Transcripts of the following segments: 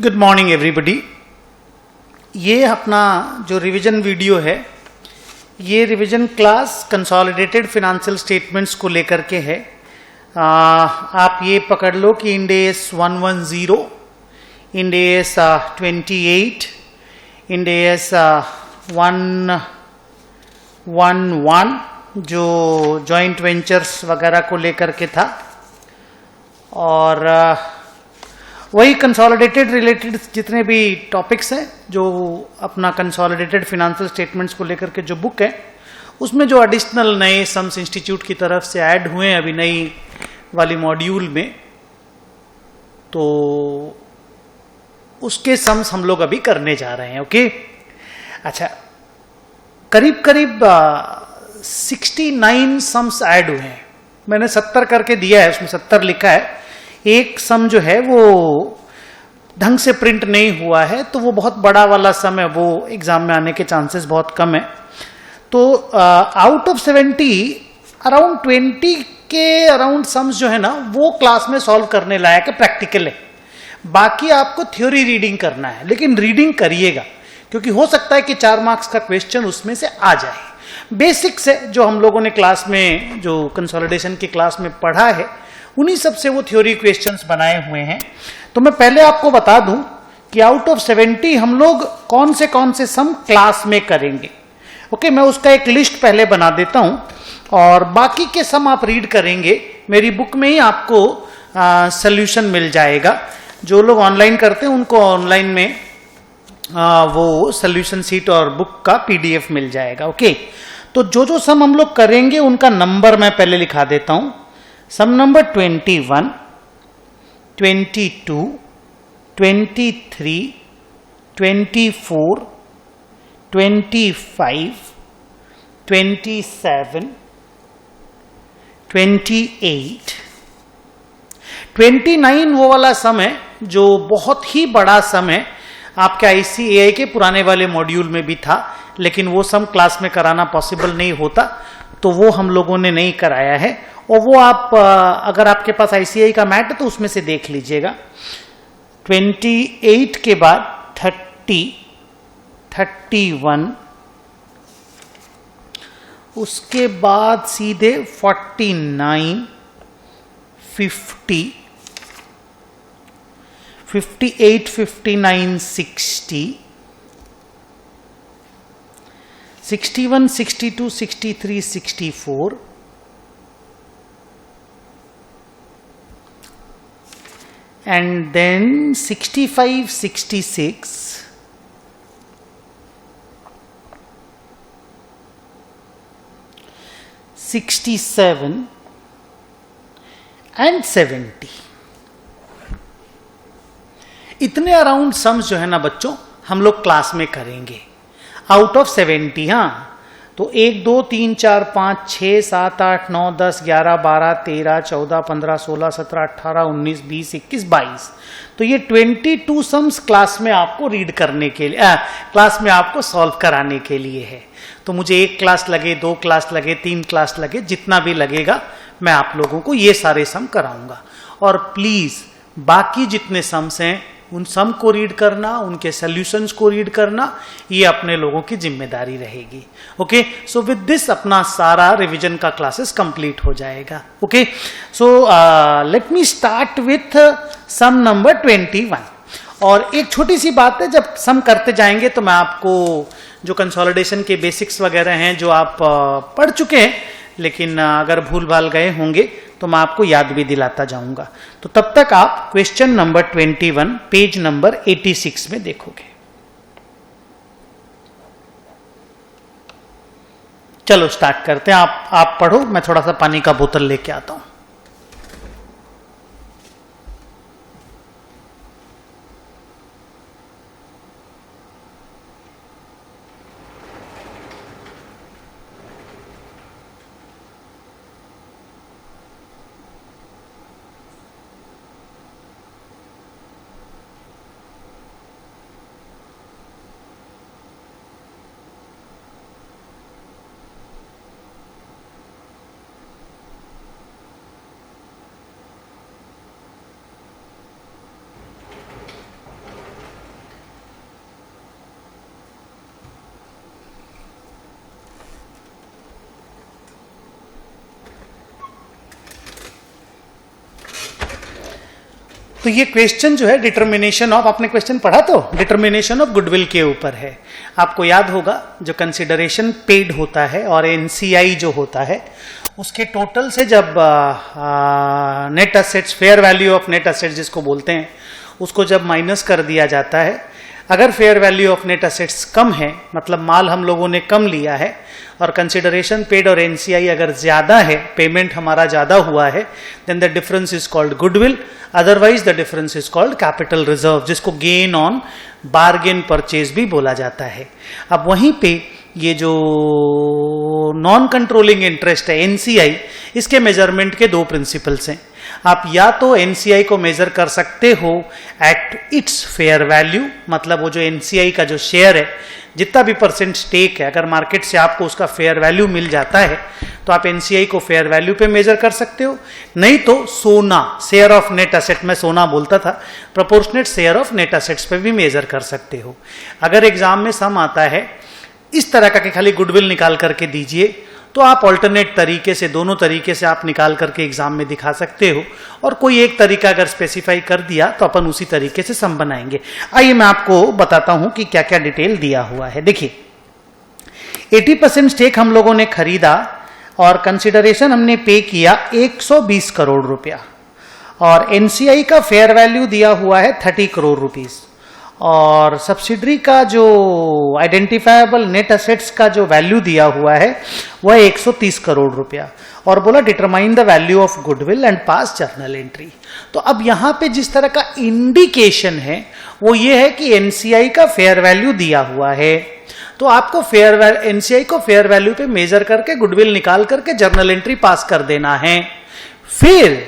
Good morning everybody. ये अपना जो रिवीजन वीडियो है, ये revision class consolidated financial statements को लेकर के है। आप ये पकड़ लो कि end S 110, end S 28, end S 111 जो जॉइंट वेंचर्स वगैरह को लेकर के था, और वही कंसोलिडेटेड रिलेटेड जितने भी टॉपिक्स हैं, जो अपना कंसोलिडेटेड फाइनेंशियल स्टेटमेंट्स को लेकर के जो बुक है, उसमें जो एडिशनल नए सम्स इंस्टीट्यूट की तरफ से ऐड हुए हैं अभी नई वाली मॉड्यूल में, तो उसके सम्स हम लोग अभी करने जा रहे हैं। ओके, अच्छा, करीब करीब 69 सम्स ऐड हुए हैं। मैंने 70 करके दिया है, उसमें 70 लिखा है। एक सम जो है वो ढंग से प्रिंट नहीं हुआ है, तो वो बहुत बड़ा वाला सम है, वो एग्जाम में आने के चांसेस बहुत कम है। तो आउट ऑफ 70 अराउंड 20 के अराउंड सम्स जो है ना, वो क्लास में सॉल्व करने लायक है, प्रैक्टिकल है। बाकी आपको थ्योरी रीडिंग करना है, लेकिन रीडिंग करिएगा, क्योंकि हो सकता है कि 4 मार्क्स का क्वेश्चन उसमें से आ जाए। बेसिक्स है जो हम लोगों ने क्लास में, जो कंसोलिडेशन की क्लास में पढ़ा है, उन्हीं सब से वो थ्योरी क्वेश्चंस बनाए हुए हैं। तो मैं पहले आपको बता दूं कि आउट ऑफ 70 हम लोग कौन से सम क्लास में करेंगे। ओके, मैं उसका एक लिस्ट पहले बना देता हूं, और बाकी के सम आप रीड करेंगे। मेरी बुक में ही आपको सॉल्यूशन मिल जाएगा। जो लोग ऑनलाइन करते हैं उनको ऑनलाइन में वो सॉल्यूशन सीट और बुक का PDF मिल जाएगा। ओके, तो जो सम हम लोग करेंगे उनका नंबर मैं पहले लिखा देता हूं। सम नंबर 21, 22, 23, 24, 25, 27, 28, 29 वो वाला सम है जो बहुत ही बड़ा सम है। आपके ICAI के पुराने वाले मॉड्यूल में भी था, लेकिन वो सम क्लास में कराना पॉसिबल नहीं होता, तो वो हम लोगों ने नहीं कराया है। और वो आप अगर आपके पास ICAI का मैट है तो उसमें से देख लीजिएगा। 28 के बाद 30, 31, उसके बाद सीधे 49, 50, 58, 59, 60, 61, 62, 63, 64, and then 65, 66, 67 and 70। इतने अराउंड सम्स जो है ना बच्चों, हम लोग क्लास में करेंगे आउट ऑफ 70। हाँ, तो 1, 2, 3, 4, 5, 6, 7, 8, 9, 10, 11, 12, 13, 14, 15, 16, 17, 18, 19, 20, 21, 22। तो ये 22 सम्स क्लास में आपको रीड करने के लिए, क्लास में आपको सॉल्व कराने के लिए है। तो मुझे 1 क्लास लगे, 2 क्लास लगे, 3 क्लास लगे, जितना भी लगेगा मैं आप लोगों को ये सारे सम कराऊंगा। और प्लीज बाकी जितने सम्स हैं उन सम को रीड करना, उनके सॉल्यूशंस को रीड करना, ये अपने लोगों की जिम्मेदारी रहेगी। ओके, सो विद दिस अपना सारा रिवीजन का क्लासेस कंप्लीट हो जाएगा। Okay, so let me start with some number 21। और एक छोटी सी बात है, जब सम करते जाएंगे तो मैं आपको जो कंसोलिडेशन के बेसिक्स वगैरह हैं जो आप पढ़ चुके हैं, लेकिन अगर भूल भाल गए होंगे तो मैं आपको याद भी दिलाता जाऊंगा। तो तब तक आप क्वेश्चन नंबर 21 पेज नंबर 86 में देखोगे। चलो स्टार्ट करते हैं। आप पढ़ो, मैं थोड़ा सा पानी का बोतल लेके आता हूं। तो ये क्वेश्चन जो है डिटर्मिनेशन ऑफ, आपने क्वेश्चन पढ़ा तो डिटर्मिनेशन ऑफ गुडविल के ऊपर है। आपको याद होगा जो कंसिडरेशन पेड होता है और एनसीआई जो होता है उसके टोटल से जब net assets, fair value of net assets जिसको बोलते हैं, उसको जब माइनस कर दिया जाता है, अगर fair value of net assets कम है, मतलब माल हम लोगों ने कम लिया है और कंसिडरेशन पेड और एनसीआई अगर ज्यादा है, पेमेंट हमारा ज्यादा हुआ है, then the difference is called goodwill, otherwise the difference is called capital reserve, जिसको गेन ऑन बार्गेन परचेज भी बोला जाता है। अब वहीं पे ये जो नॉन कंट्रोलिंग इंटरेस्ट है एनसीआई, इसके मेजरमेंट के दो प्रिंसिपल्स हैं। आप या तो एनसीआई को मेजर कर सकते हो एट इट्स फेयर वैल्यू, मतलब वो जो एनसीआई का जो शेयर है, जितना भी परसेंट स्टेक है, अगर मार्केट से आपको उसका फेयर वैल्यू मिल जाता है तो आप एनसीआई को फेयर वैल्यू पे मेजर कर सकते हो। नहीं तो सोना, शेयर ऑफ नेट असेट, में सोना बोलता था, proportionate share of net assets पे भी मेजर कर सकते हो। अगर एग्जाम में सम आता है इस तरह का कि खाली गुडविल निकाल करके दीजिए, तो आप ऑल्टरनेट तरीके से, दोनों तरीके से आप निकाल करके एग्जाम में दिखा सकते हो, और कोई एक तरीका अगर स्पेसिफाई कर दिया तो अपन उसी तरीके से सम बनाएंगे। आइए मैं आपको बताता हूं कि क्या क्या डिटेल दिया हुआ है। देखिए 80% स्टेक हम लोगों ने खरीदा और कंसिडरेशन हमने पे किया 120 करोड़ रुपया, और एनसीआई का फेयर वैल्यू दिया हुआ है 30 करोड़ रुपीस, और सब्सिडरी का जो आइडेंटिफाएबल नेट असेट्स का जो वैल्यू दिया हुआ है वह 130 करोड़ रुपया, और बोला determine the value of goodwill and pass journal entry. तो अब यहां पे जिस तरह का इंडिकेशन है वो ये है कि एनसीआई का फेयर वैल्यू दिया हुआ है, तो आपको एनसीआई को फेयर वैल्यू पे मेजर करके गुडविल निकाल करके जर्नल एंट्री पास कर देना है। फिर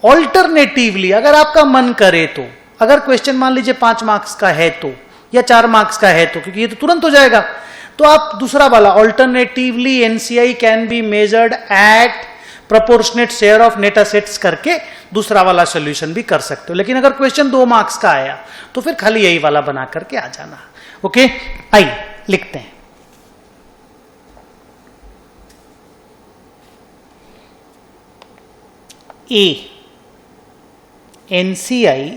ऑल्टरनेटिवली अगर आपका मन करे तो, अगर क्वेश्चन मान लीजिए 5 मार्क्स का है तो, या 4 मार्क्स का है तो, क्योंकि ये तो तुरंत हो जाएगा, तो आप दूसरा वाला alternatively NCI can be measured eight proportionate share of net assets करके दूसरा वाला सॉल्यूशन भी कर सकते हो। लेकिन अगर क्वेश्चन 2 मार्क्स का आया तो फिर खाली यही वाला बना करके आ जाना। ओके, आइए लिखते हैं। ए NCI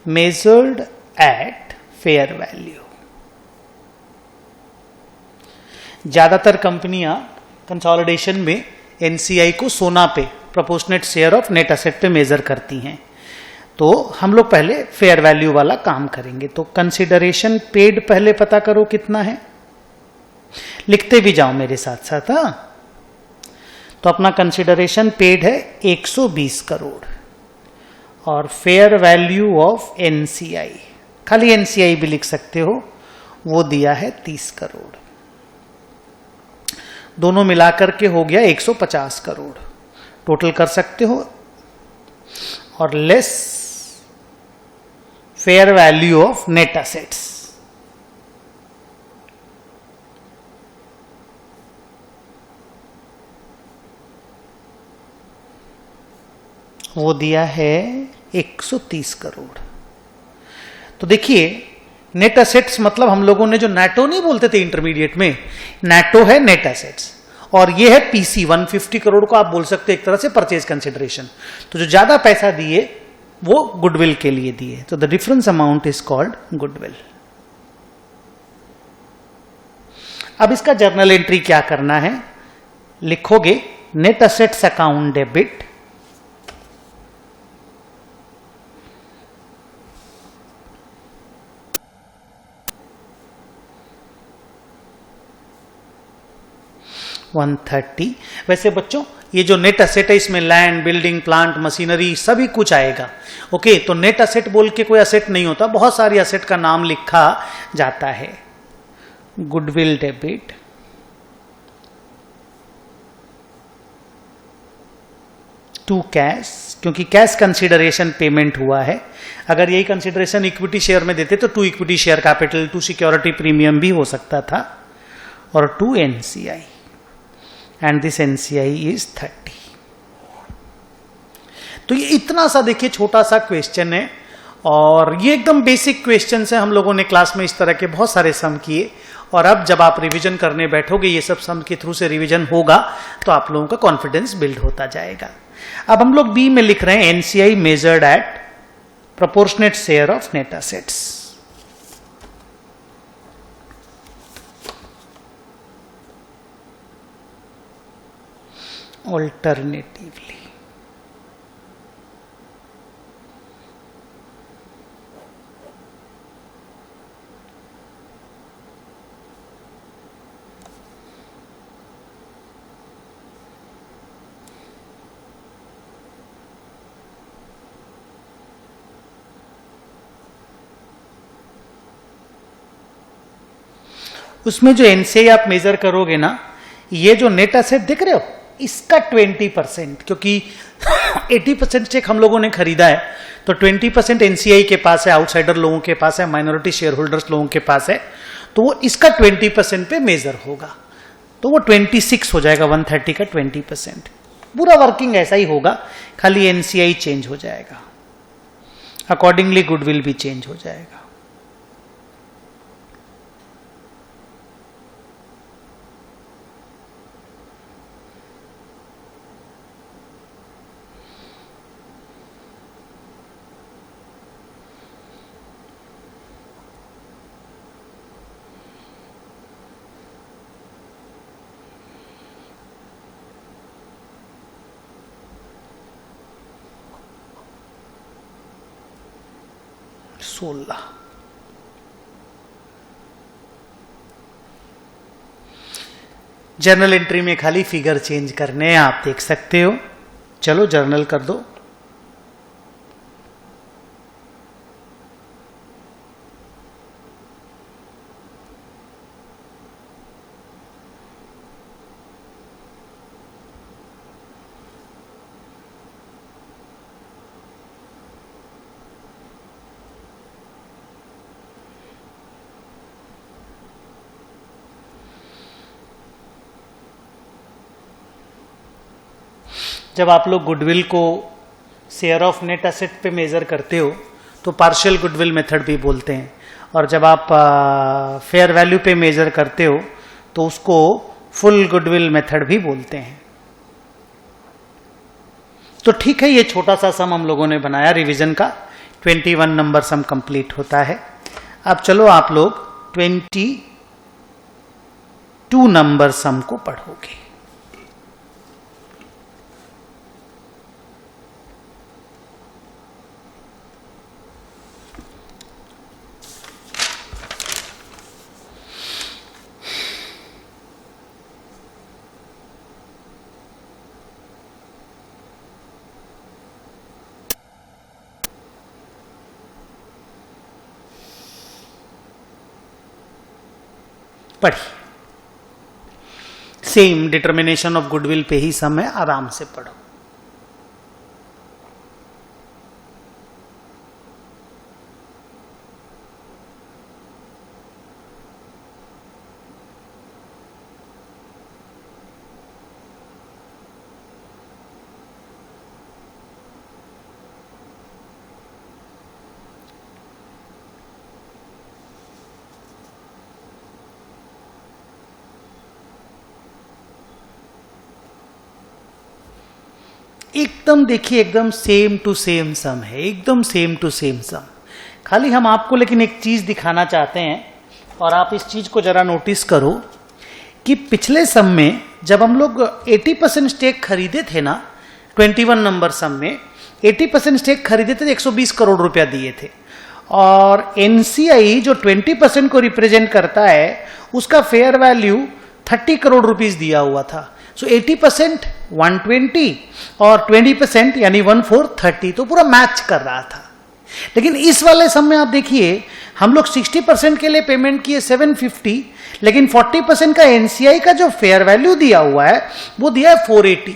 measured at fair value। ज्यादातर कंपनियां कंसोलिडेशन में एनसीआई को सोना पे, proportionate share of net asset पे मेजर करती हैं, तो हम लोग पहले फेयर वैल्यू वाला काम करेंगे। तो कंसिडरेशन पेड पहले पता करो कितना है, लिखते भी जाओ मेरे साथ साथ। हाँ, तो अपना कंसिडरेशन पेड है 120 करोड़, और फेयर वैल्यू ऑफ एनसीआई, खाली एनसीआई भी लिख सकते हो, वो दिया है 30 करोड़। दोनों मिलाकर के हो गया 150 करोड़ टोटल कर सकते हो, और less fair value of net assets, वो दिया है 130 करोड़। तो देखिए नेट असेट्स मतलब हम लोगों ने जो नेटो नहीं बोलते थे इंटरमीडिएट में, नेटो है नेट असेट्स, और ये है पीसी 150 करोड़ को आप बोल सकते हैं एक तरह से परचेज कंसिडरेशन। तो जो ज्यादा पैसा दिए वो गुडविल के लिए दिए, तो the difference amount is called goodwill. अब इसका जर्नल एंट्री क्या करना है, लिखोगे नेट असेट्स अकाउंट डेबिट, $130। वैसे बच्चों ये जो नेट असेट है इसमें लैंड, बिल्डिंग, प्लांट, मशीनरी सभी कुछ आएगा। ओके, तो नेट असेट बोल के कोई असेट नहीं होता, बहुत सारी असेट का नाम लिखा जाता है। गुडविल डेबिट, टू कैश, क्योंकि कैश कंसिडरेशन पेमेंट हुआ है। अगर यही कंसिडरेशन इक्विटी शेयर में देते तो 2 equity share capital, 2 security premium भी हो सकता था, और 2 NCI, and this NCI is 30। तो ये इतना सा देखिए छोटा सा क्वेश्चन है, और ये एकदम बेसिक क्वेश्चन है। हम लोगों ने क्लास में इस तरह के बहुत सारे सम किए, और अब जब आप रिवीजन करने बैठोगे, ये सब सम के थ्रू से रिवीजन होगा तो आप लोगों का कॉन्फिडेंस बिल्ड होता जाएगा। अब हम लोग बी में लिख रहे हैं NCI measured eight proportionate share of net assets. Alternatively उसमें जो एनसीआई आप मेजर करोगे ना, ये जो नेट एसेट दिख रहे हो इसका 20%, क्योंकि 80% स्टेक हम लोगों ने खरीदा है, तो 20% एनसीआई के पास है, आउटसाइडर लोगों के पास है, माइनॉरिटी शेयर होल्डर्स लोगों के पास है, तो वो इसका 20% पे मेजर होगा, तो वो 26 हो जाएगा। 130 का 20%। पूरा वर्किंग ऐसा ही होगा, खाली एनसीआई चेंज हो जाएगा, अकॉर्डिंगली गुडविल भी चेंज हो जाएगा। जर्नल एंट्री में खाली फिगर चेंज करने हैं, आप देख सकते हो। चलो जर्नल कर दो। जब आप लोग गुडविल को शेयर ऑफ नेट एसेट पे मेजर करते हो तो पार्शियल गुडविल मेथड भी बोलते हैं, और जब आप फेयर वैल्यू पे मेजर करते हो तो उसको फुल गुडविल मेथड भी बोलते हैं। तो ठीक है, ये छोटा सा सम हम लोगों ने बनाया रिवीजन का। 21 नंबर सम कंप्लीट होता है। अब चलो आप लोग 22 नंबर सम को पढ़ोगे। पढ़िए, सेम डिटर्मिनेशन ऑफ गुडविल पे ही सम है, आराम से पढ़ो। एकदम देखिए, एकदम सेम टू सेम सम है, एकदम सेम टू सेम सम। खाली हम आपको लेकिन एक चीज दिखाना चाहते हैं, और आप इस चीज को जरा नोटिस करो कि पिछले सम में जब हम लोग 80% स्टेक खरीदे थे ना, 21 नंबर सम में 80% स्टेक खरीदे थे, 120 करोड़ रुपया दिए थे, और एनसीआई जो 20% को रिप्रेजेंट करता है उसका फेयर वैल्यू 30 करोड़ रुपीस दिया हुआ था। सो 80% 120 और 20% यानी 1/4 तो पूरा मैच कर रहा था। लेकिन इस वाले सम में आप देखिए, हम लोग 60% के लिए पेमेंट किए 750, लेकिन 40% का एनसीआई का जो फेयर वैल्यू दिया हुआ है वो दिया है 480,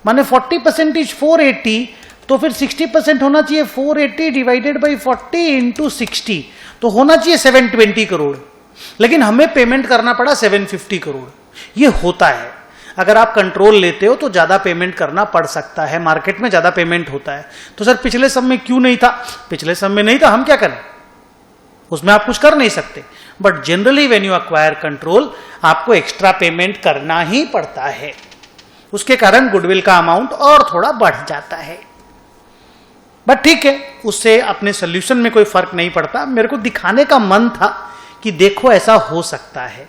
माने 40% इज 480, तो फिर 60% होना चाहिए 480 डिवाइडेड बाई 40 इंटू 60, तो होना चाहिए 720 करोड़, लेकिन हमें पेमेंट करना पड़ा 750 करोड़। ये होता है, अगर आप कंट्रोल लेते हो तो ज्यादा पेमेंट करना पड़ सकता है, मार्केट में ज्यादा पेमेंट होता है। तो सर पिछले सम में क्यों नहीं था? पिछले सम में नहीं था, हम क्या करें, उसमें आप कुछ कर नहीं सकते। But generally when you acquire control आपको एक्स्ट्रा पेमेंट करना ही पड़ता है। उसके कारण गुडविल का अमाउंट और थोड़ा बढ़ जाता है। बट ठीक है, उससे अपने सोल्यूशन में कोई फर्क नहीं पड़ता। मेरे को दिखाने का मन था कि देखो ऐसा हो सकता है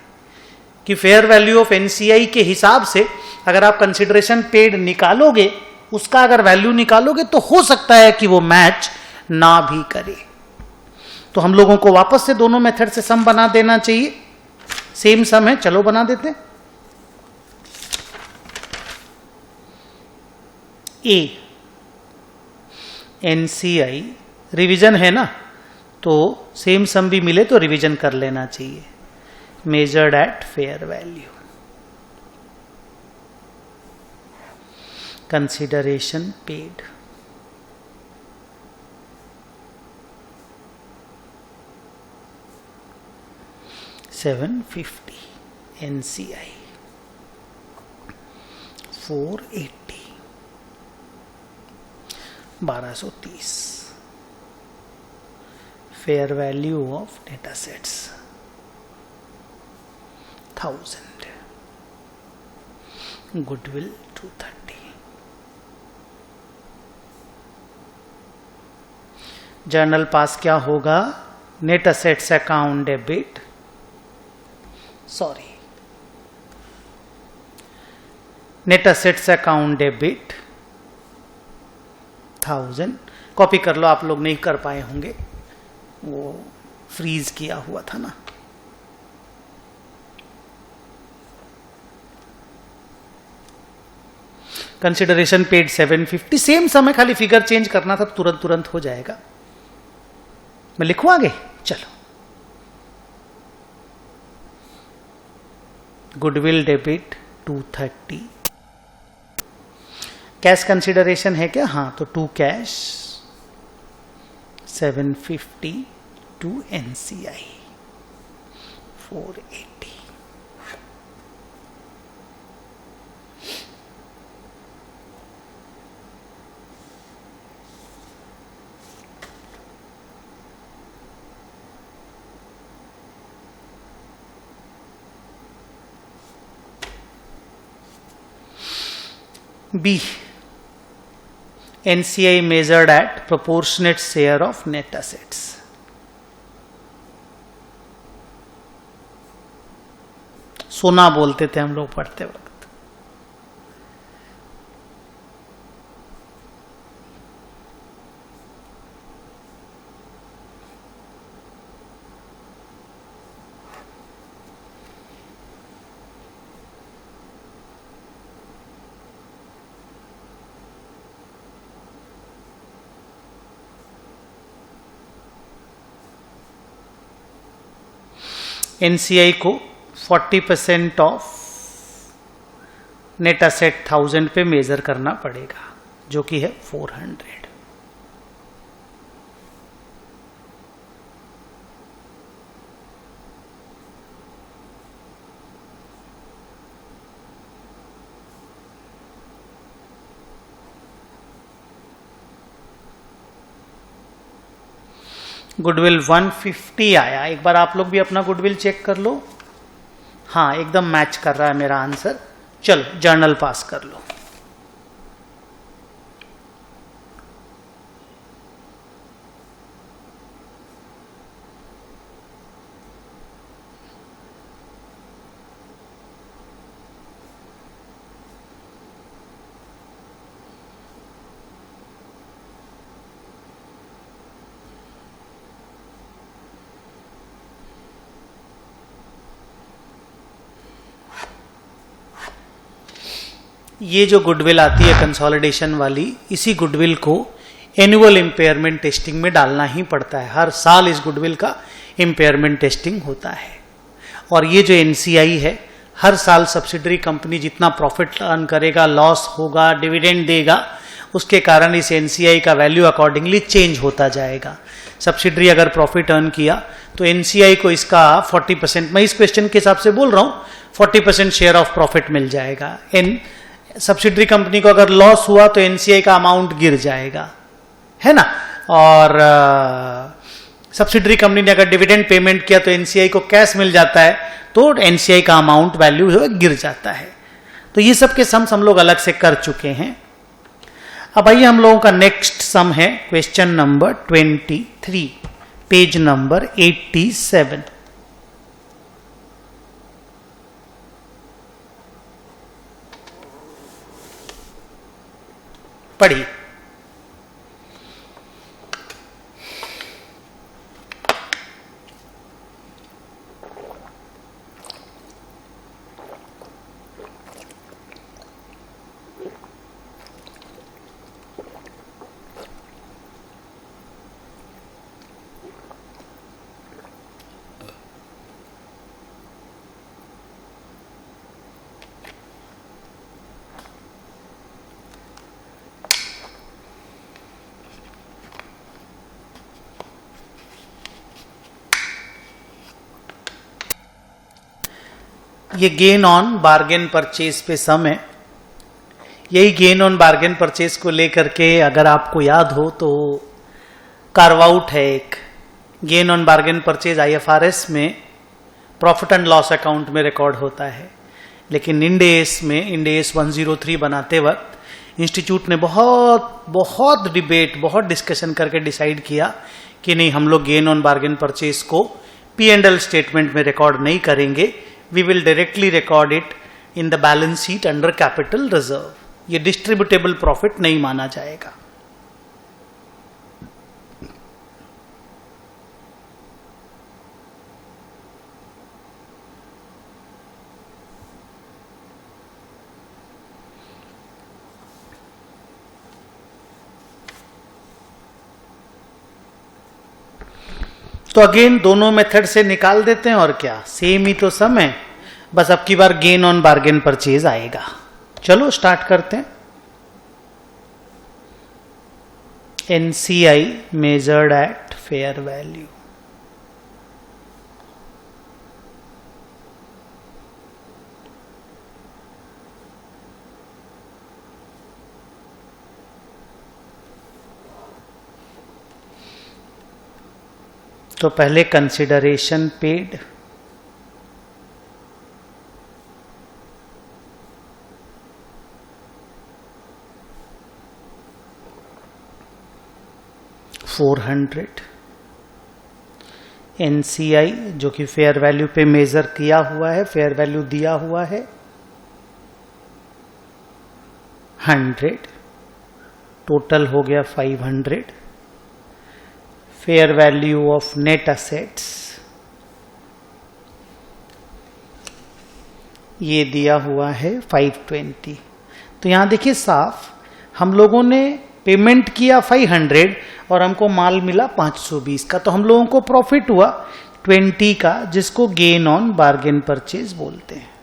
कि फेयर वैल्यू ऑफ एनसीआई के हिसाब से अगर आप कंसिडरेशन पेड निकालोगे, उसका अगर वैल्यू निकालोगे तो हो सकता है कि वो मैच ना भी करे। तो हम लोगों को वापस से दोनों मेथड से सम बना देना चाहिए। सेम सम है, चलो बना देते हैं। ए एनसीआई रिवीजन है ना, तो सेम सम भी मिले तो रिवीजन कर लेना चाहिए। Measured at fair value, consideration paid, $750, NCI 480, 1230, fair value of net assets 1000, goodwill 230। Journal pass क्या होगा? Net assets account debit, sorry, net assets account debit 1000। Copy कर लो, आप लोग नहीं कर पाए होंगे, वो फ्रीज किया हुआ था ना। कंसिडरेशन पेड 750, सेम समय, खाली फिगर चेंज करना था, तुरंत तुरंत हो जाएगा। मैं लिखूं आगे, चलो। गुडविल डेबिट 230, कैश कंसिडरेशन है क्या? हाँ, तो 2 cash, 750 to NCI 480। B, NCI measured at proportionate share of net assets. सोना बोलते थे हम लोग पढ़ते वक्त। एनसीआई को 40% ऑफ नेट असेट 1000 पे मेजर करना पड़ेगा, जो कि है 400। गुडविल 150 आया। एक बार आप लोग भी अपना गुडविल चेक कर लो। हाँ, एकदम मैच कर रहा है मेरा आंसर। चलो जर्नल पास कर लो। ये जो गुडविल आती है कंसोलिडेशन वाली, इसी गुडविल को एनुअल इम्पेयरमेंट टेस्टिंग में डालना ही पड़ता है। हर साल इस गुडविल का इम्पेयरमेंट टेस्टिंग होता है। और ये जो एनसीआई है, हर साल सब्सिडरी कंपनी जितना प्रॉफिट अर्न करेगा, लॉस होगा, डिविडेंड देगा, उसके कारण इस एनसीआई का वैल्यू अकॉर्डिंगली चेंज होता जाएगा। सब्सिडरी अगर प्रॉफिट अर्न किया तो एनसीआई को इसका 40%, मैं इस क्वेश्चन के हिसाब से बोल रहा हूँ, 40% शेयर ऑफ प्रॉफिट मिल जाएगा। सब्सिडरी कंपनी को अगर लॉस हुआ तो एनसीआई का अमाउंट गिर जाएगा, है ना। और सब्सिडरी कंपनी ने अगर डिविडेंड पेमेंट किया तो एनसीआई को कैश मिल जाता है, तो एनसीआई का अमाउंट वैल्यू गिर जाता है। तो ये सब के सम्स हम लोग अलग से कर चुके हैं। अब आइए हम लोगों का नेक्स्ट सम है क्वेश्चन नंबर 23, पेज नंबर 87। पढ़िए। ये गेन ऑन बार्गेन परचेज पे सम है। यही गेन ऑन बार्गेन परचेज को लेकर के अगर आपको याद हो तो कार्व आउट है एक। Gain on bargain purchase IFRS में प्रॉफिट एंड लॉस अकाउंट में रिकॉर्ड होता है, लेकिन इंड एस में इंड एस 103 बनाते वक्त इंस्टीट्यूट ने बहुत डिबेट, बहुत डिस्कशन करके डिसाइड किया कि नहीं, हम लोग गेन ऑन बार्गेन परचेज को P&L स्टेटमेंट में रिकॉर्ड नहीं करेंगे। We will directly record it in the balance sheet under capital reserve. ये distributable profit नहीं माना जाएगा। तो अगेन दोनों मेथड से निकाल देते हैं और क्या, सेम ही तो सम है, बस अब की बार गेन ऑन बार्गेन परचेज आएगा। चलो स्टार्ट करते हैं। NCI measured at fair value. तो पहले कंसिडरेशन पेड, $400। NCI जो कि फेयर वैल्यू पे मेजर किया हुआ है, फेयर वैल्यू दिया हुआ है 100, टोटल हो गया 500। Fair value of net assets ये दिया हुआ है 520। तो यहां देखिए साफ, हम लोगों ने पेमेंट किया 500 और हमको माल मिला 520 का, तो हम लोगों को प्रॉफिट हुआ 20 का, जिसको गेन ऑन बार्गेन परचेज बोलते हैं।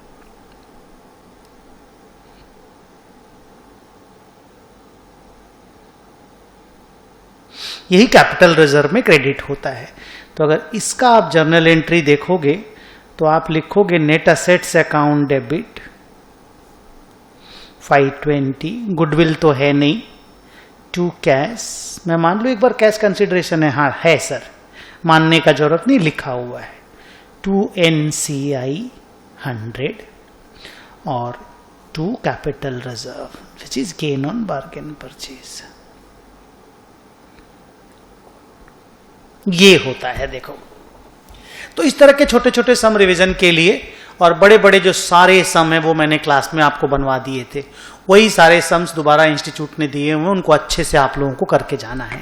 यही कैपिटल रिजर्व में क्रेडिट होता है। तो अगर इसका आप जर्नल एंट्री देखोगे तो आप लिखोगे net assets account debit 520, goodwill तो है नहीं, टू कैश, मैं मान लो एक बार कैश कंसिडरेशन है, हाँ है सर, मानने का जरूरत नहीं, लिखा हुआ है, टू NCI 100 और to capital reserve which is gain on bargain purchase. ये होता है देखो। तो इस तरह के छोटे छोटे सम रिवीजन के लिए, और बड़े बड़े जो सारे सम है वो मैंने क्लास में आपको बनवा दिए थे, वही सारे सम्स दोबारा इंस्टीट्यूट ने दिए हुए, उनको अच्छे से आप लोगों को करके जाना है।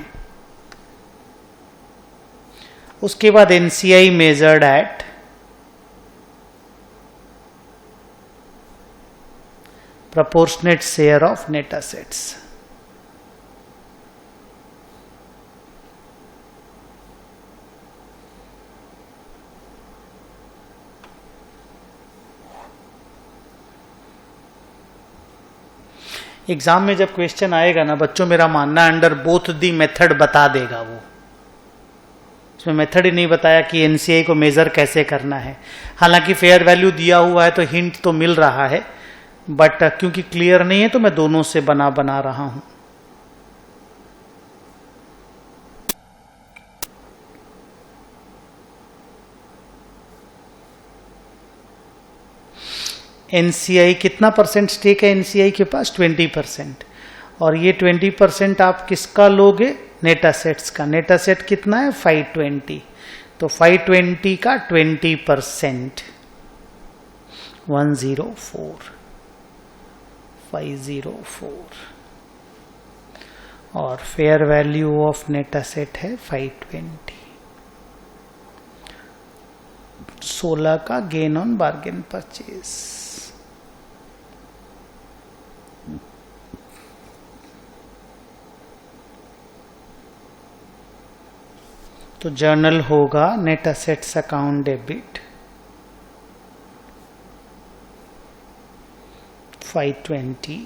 उसके बाद NCI measured eight proportionate share of net assets। Exam में जब क्वेश्चन आएगा ना बच्चों, मेरा मानना अंडर बोथ दी मेथड बता देगा वो। इसमें मेथड ही नहीं बताया कि NCI को मेजर कैसे करना है। हालांकि फेयर वैल्यू दिया हुआ है तो हिंट तो मिल रहा है, बट क्योंकि क्लियर नहीं है तो मैं दोनों से बना रहा हूं। एनसीआई कितना परसेंट स्टेक है एनसीआई के पास? 20%। और ये 20% आप किसका लोगे? नेट असेट्स का। नेट असेट कितना है? 520। तो 520 का 20% 104 504 और fair value of net asset है 520। 16 का गेन ऑन बार्गेन परचेज। तो जर्नल होगा net assets account debit 520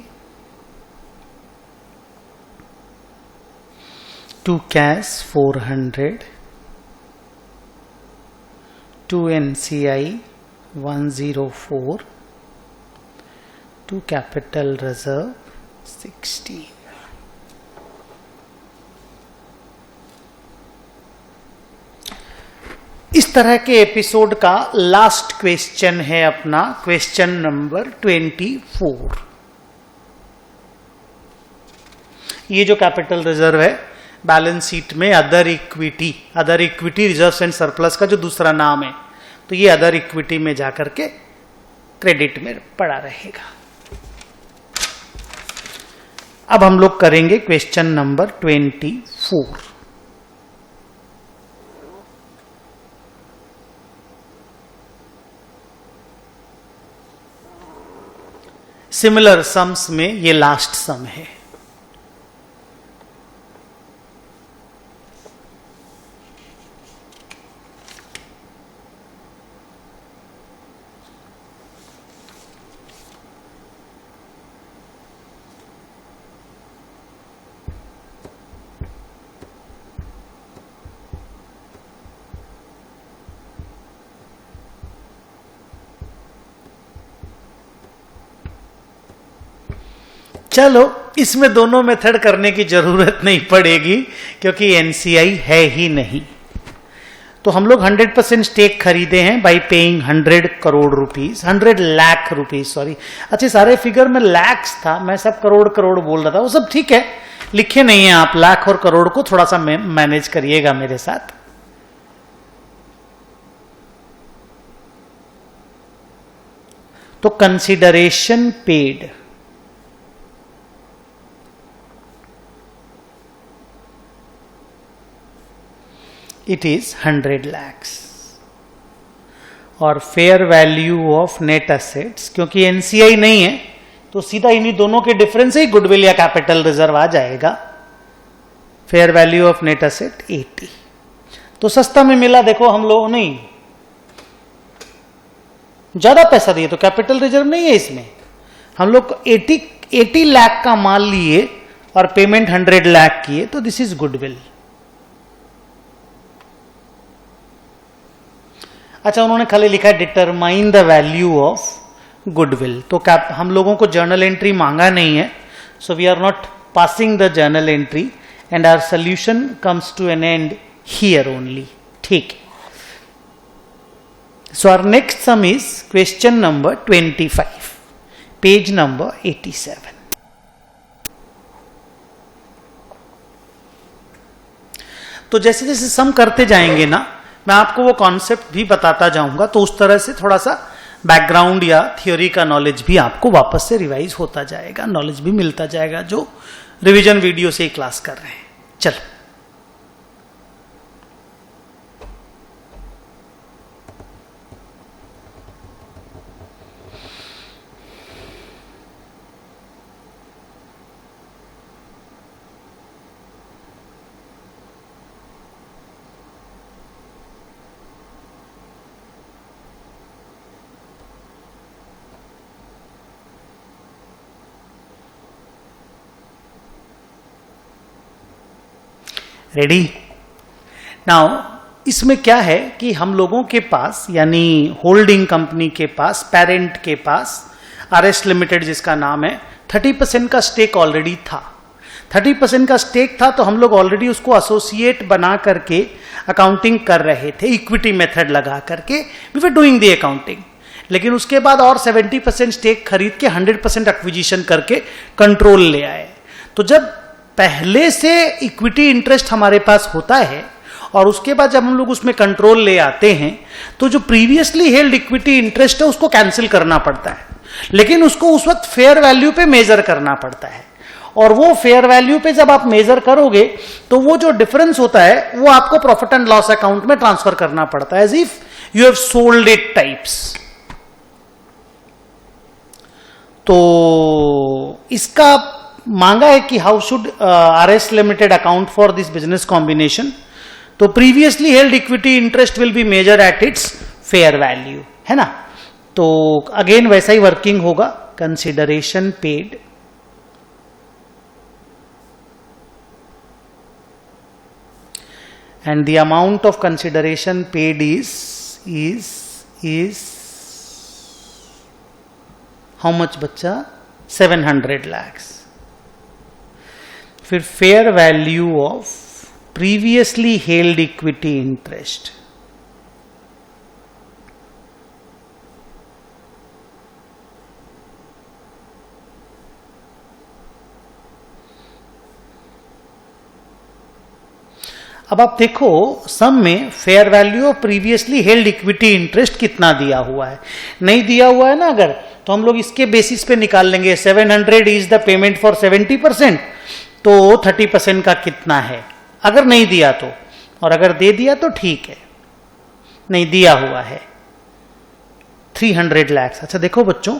to cash 400 to NCI 104 to capital reserve 16। इस तरह के एपिसोड का लास्ट क्वेश्चन है अपना क्वेश्चन नंबर 24। ये जो कैपिटल रिजर्व है बैलेंस शीट में other equity reserves and surplus का जो दूसरा नाम है, तो ये अदर इक्विटी में जाकर के क्रेडिट में पड़ा रहेगा। अब हम लोग करेंगे क्वेश्चन नंबर 24। सिमिलर सम्स में ये लास्ट सम है। चलो इसमें दोनों मेथड करने की जरूरत नहीं पड़ेगी क्योंकि एनसीआई है ही नहीं। तो हम लोग 100% स्टेक खरीदे हैं by paying 100 crore rupees, 100 lakh rupees, sorry. अच्छा, सारे फिगर में लैक्स था, मैं सब करोड़ करोड़ बोल रहा था, वो सब ठीक है, लिखे नहीं है आप। लाख और करोड़ को थोड़ा सा मैनेज करिएगा मेरे साथ। तो consideration paid it is 100 lakhs और fair value of net assets, क्योंकि एनसीआई नहीं है तो सीधा इन्हीं दोनों के डिफरेंस से ही गुडविल या कैपिटल रिजर्व आ जाएगा। Fair value of net asset 80। तो सस्ता में मिला, देखो हम लोग नहीं ज्यादा पैसा दिए तो कैपिटल रिजर्व नहीं है इसमें। हम लोग 80 लाख का माल लिए और पेमेंट 100 लाख किए, तो दिस इज गुडविल। अच्छा, उन्होंने खाली लिखा है determine the value of goodwill. तो क्या हम लोगों को जर्नल एंट्री मांगा नहीं है, so we are not passing the journal entry and our solution comes to an end here only. ठीक है, so our next sum is question number 25, page number 87। तो जैसे जैसे सम करते जाएंगे ना, मैं आपको वो कॉन्सेप्ट भी बताता जाऊंगा, तो उस तरह से थोड़ा सा बैकग्राउंड या थ्योरी का नॉलेज भी आपको वापस से रिवाइज होता जाएगा, नॉलेज भी मिलता जाएगा जो रिवीजन वीडियो से ही क्लास कर रहे हैं। चलो, रेडी नाउ। इसमें क्या है कि हम लोगों के पास यानी होल्डिंग कंपनी के पास, पेरेंट के पास, आरएस लिमिटेड जिसका नाम है, 30% का स्टेक ऑलरेडी था। 30% का स्टेक था तो हम लोग ऑलरेडी उसको एसोसिएट बना करके अकाउंटिंग कर रहे थे, इक्विटी मेथड लगा करके we were doing the accounting. लेकिन उसके बाद और 70% स्टेक खरीद के 100% एक्विजिशन करके कंट्रोल ले आए। तो जब पहले से इक्विटी इंटरेस्ट हमारे पास होता है और उसके बाद जब हम लोग उसमें कंट्रोल ले आते हैं तो जो प्रीवियसली हेल्ड इक्विटी इंटरेस्ट है उसको कैंसिल करना पड़ता है, लेकिन उसको उस वक्त फेयर वैल्यू पे मेजर करना पड़ता है। और वो फेयर वैल्यू पे जब आप मेजर करोगे तो वो जो डिफरेंस होता है वो आपको प्रॉफिट एंड लॉस अकाउंट में ट्रांसफर करना पड़ता है, as if you have sold it types. तो इसका मांगा है कि how should RS limited account for this business combination. तो previously held equity interest will be measure at its fair value, है ना। तो अगेन वैसा ही वर्किंग होगा, consideration paid and the amount of consideration paid is how much बच्चा 700 lakhs। फिर fair value of previously held equity interest, अब आप देखो सम में fair value of previously held equity interest कितना दिया हुआ है। नहीं दिया हुआ है ना अगर, तो हम लोग इसके बेसिस पे निकाल लेंगे 700 इज द पेमेंट फॉर 70%, तो 30% का कितना है अगर नहीं दिया तो, और अगर दे दिया तो ठीक है, नहीं दिया हुआ है 300 lakhs। अच्छा देखो बच्चों,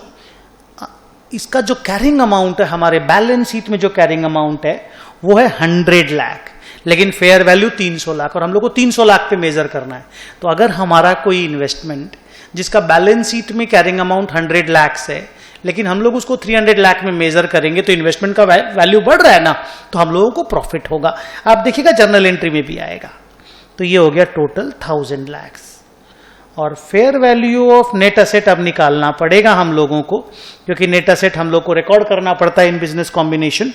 इसका जो कैरिंग अमाउंट है हमारे बैलेंस शीट में, जो कैरिंग अमाउंट है वो है 100 लाख, लेकिन फेयर वैल्यू 300 लाख और हम लोग को 300 लाख पे मेजर करना है। तो अगर हमारा कोई इन्वेस्टमेंट जिसका बैलेंस शीट में कैरिंग अमाउंट 100 लाख है, लेकिन हम लोग उसको 300 लाख में मेजर करेंगे तो इन्वेस्टमेंट का वैल्यू बढ़ रहा है ना, तो हम लोगों को प्रॉफिट होगा। आप देखिएगा जर्नल एंट्री में भी आएगा। तो ये हो गया टोटल 1000 लाख। और fair value of net asset अब निकालना पड़ेगा हम लोगों को, क्योंकि नेट असेट हम लोग को रिकॉर्ड करना पड़ता है in business combination.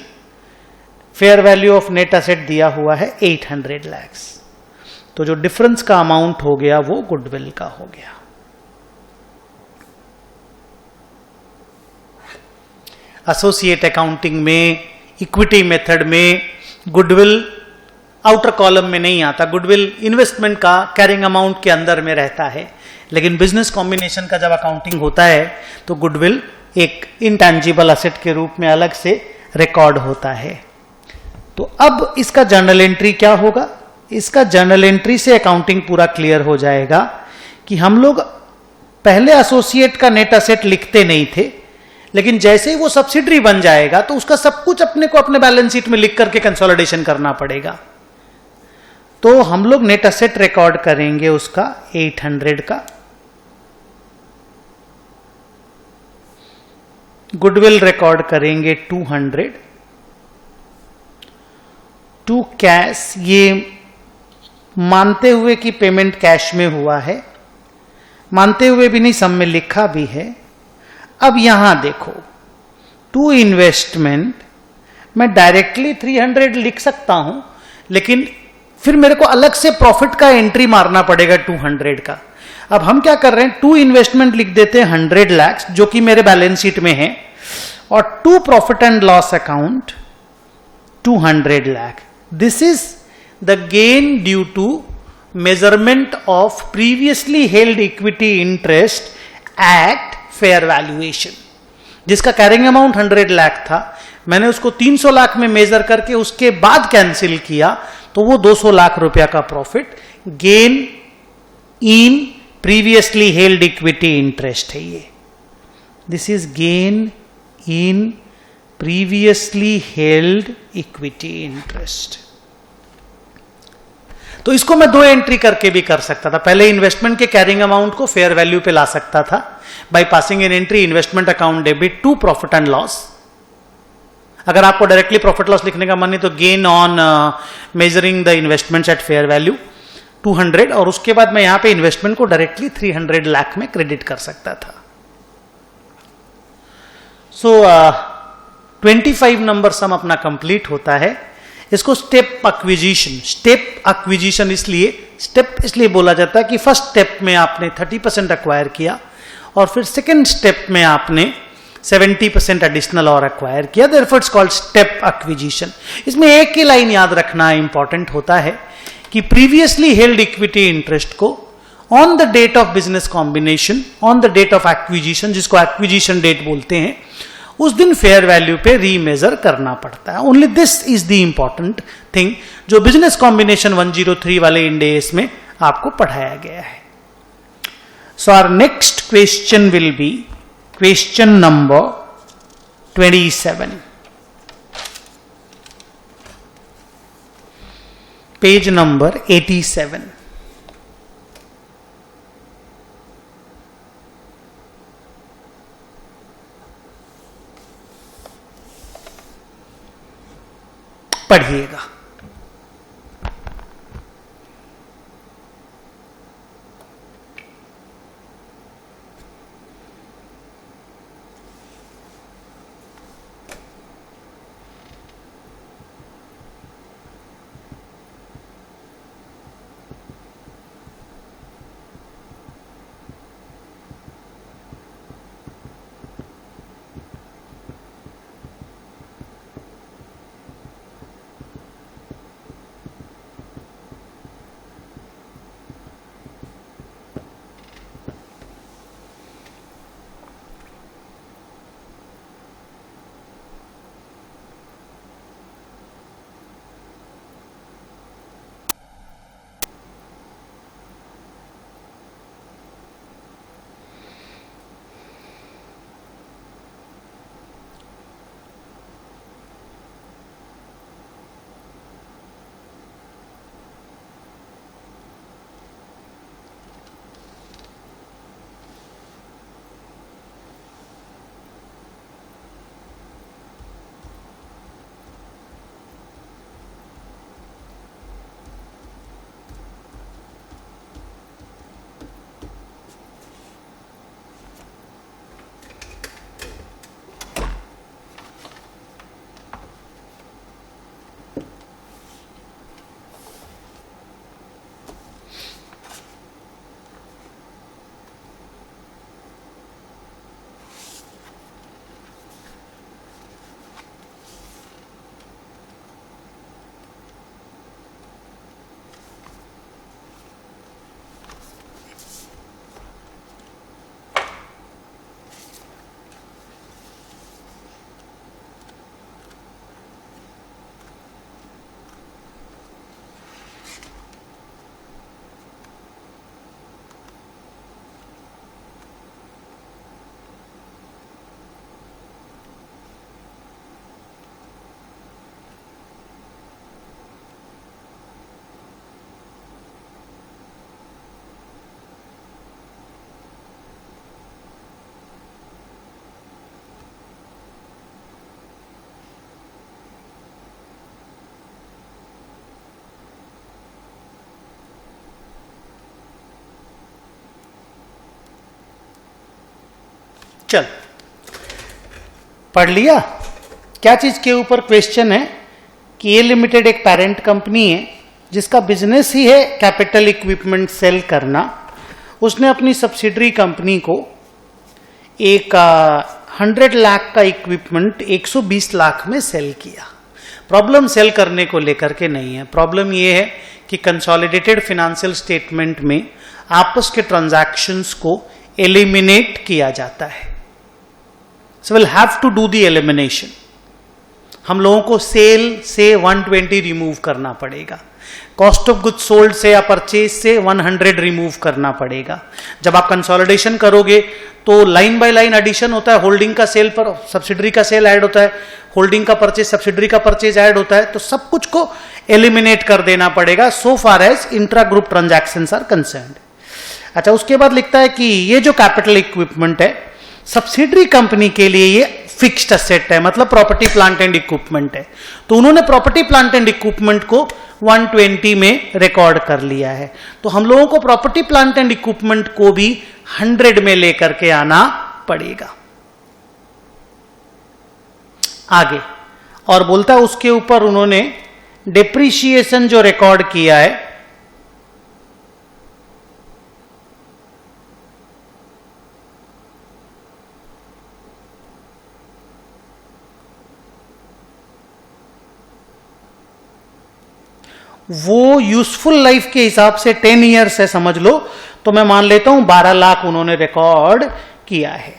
Fair value of net asset दिया हुआ है 800 लाख। तो जो डिफरेंस का अमाउंट हो गया वो गुडविल का हो गया। एसोसिएट अकाउंटिंग में, इक्विटी मेथड में गुडविल आउटर कॉलम में नहीं आता। गुडविल इन्वेस्टमेंट का कैरिंग अमाउंट के अंदर में रहता है, लेकिन बिजनेस कॉम्बिनेशन का जब अकाउंटिंग होता है तो गुडविल एक इंटैंजिबल असेट के रूप में अलग से रिकॉर्ड होता है। तो अब इसका जर्नल एंट्री क्या होगा? इसका जर्नल एंट्री से अकाउंटिंग पूरा क्लियर हो जाएगा कि हम लोग पहले एसोसिएट का नेट असेट लिखते नहीं थे, लेकिन जैसे ही वो सब्सिडरी बन जाएगा तो उसका सब कुछ अपने को अपने बैलेंस शीट में लिख करके कंसोलिडेशन करना पड़ेगा। तो हम लोग नेट असेट रिकॉर्ड करेंगे उसका 800 का, गुडविल रिकॉर्ड करेंगे 200, टू कैश, ये मानते हुए कि पेमेंट कैश में हुआ है, मानते हुए भी नहीं, सब में लिखा भी है। अब यहां देखो टू इन्वेस्टमेंट, मैं डायरेक्टली 300 लिख सकता हूं, लेकिन फिर मेरे को अलग से प्रॉफिट का एंट्री मारना पड़ेगा 200 का। अब हम क्या कर रहे हैं, टू इन्वेस्टमेंट लिख देते हैं 100 लाख जो कि मेरे बैलेंस शीट में है, और to profit and loss account 200 lakh. This is the gain due to measurement of previously held equity interest at fair valuation, जिसका कैरिंग अमाउंट 100 लाख था, मैंने उसको 300 लाख में मेजर करके उसके बाद कैंसिल किया, तो वो 200 लाख रुपया का profit gain in previously held equity interest है ये। This is gain in previously held equity interest. तो इसको मैं 2 एंट्री करके भी कर सकता था। पहले इन्वेस्टमेंट के कैरिंग अमाउंट को फेयर वैल्यू पे ला सकता था by passing an entry investment account debit to profit and loss. अगर आपको डायरेक्टली प्रॉफिट लॉस लिखने का मन नहीं तो gain on measuring the investments eight fair value 200, और उसके बाद मैं यहां पे इन्वेस्टमेंट को डायरेक्टली 300 लाख में क्रेडिट कर सकता था। सो 25 नंबर सम अपना कंप्लीट होता है। इसको स्टेप एक्विजिशन इसलिए बोला जाता है कि फर्स्ट स्टेप में आपने 30% एक्वायर किया और फिर सेकेंड स्टेप में आपने 70% एडिशनल और एक्वायर किया, therefore it's called step acquisition. इसमें एक ही लाइन याद रखना इंपॉर्टेंट होता है कि प्रीवियसली हेल्ड इक्विटी इंटरेस्ट को on the date of business combination, on the date of acquisition, जिसको एक्विजिशन डेट बोलते हैं, उस दिन फेयर वैल्यू पे रीमेजर करना पड़ता है। Only this is the important thing जो बिजनेस कॉम्बिनेशन 103 वाले इंड एस में आपको पढ़ाया गया है। So our next question will be question number 27, page number 87। पढ़िएगा। चल पढ़ लिया। क्या चीज के ऊपर क्वेश्चन है कि ये लिमिटेड एक पेरेंट कंपनी है जिसका बिजनेस ही है कैपिटल इक्विपमेंट सेल करना। उसने अपनी सब्सिडरी कंपनी को एक 100 लाख का इक्विपमेंट 120 लाख में सेल किया। प्रॉब्लम सेल करने को लेकर के नहीं है, प्रॉब्लम ये है कि कंसोलिडेटेड फाइनेंशियल स्टेटमेंट में आपस के ट्रांजैक्शंस को एलिमिनेट किया जाता है। So will have to do the elimination. हम लोगों को सेल से 120 रिमूव करना पड़ेगा, कॉस्ट ऑफ गुड्स सोल्ड से या परचेज से 100 रिमूव करना पड़ेगा। जब आप कंसोलिडेशन करोगे तो लाइन बाय लाइन एडिशन होता है, होल्डिंग का सेल पर सब्सिडरी का सेल ऐड होता है, होल्डिंग का परचेज सब्सिडरी का परचेज ऐड होता है, तो सब कुछ को एलिमिनेट कर देना पड़ेगा so far as intra group transactions are concerned. अच्छा, उसके बाद लिखता है कि ये जो कैपिटल इक्विपमेंट है सब्सिडरी कंपनी के लिए ये फिक्स्ड असेट है, मतलब प्रॉपर्टी प्लांट एंड इक्विपमेंट है। तो उन्होंने प्रॉपर्टी प्लांट एंड इक्विपमेंट को 120 में रिकॉर्ड कर लिया है। तो हम लोगों को प्रॉपर्टी प्लांट एंड इक्विपमेंट को भी 100 में लेकर के आना पड़ेगा। आगे और बोलता है उसके ऊपर उन्होंने डेप्रीशिएशन जो रिकॉर्ड किया है वो यूजफुल लाइफ के हिसाब से 10 ईयर्स है समझ लो, तो मैं मान लेता हूं 12 लाख उन्होंने रिकॉर्ड किया है।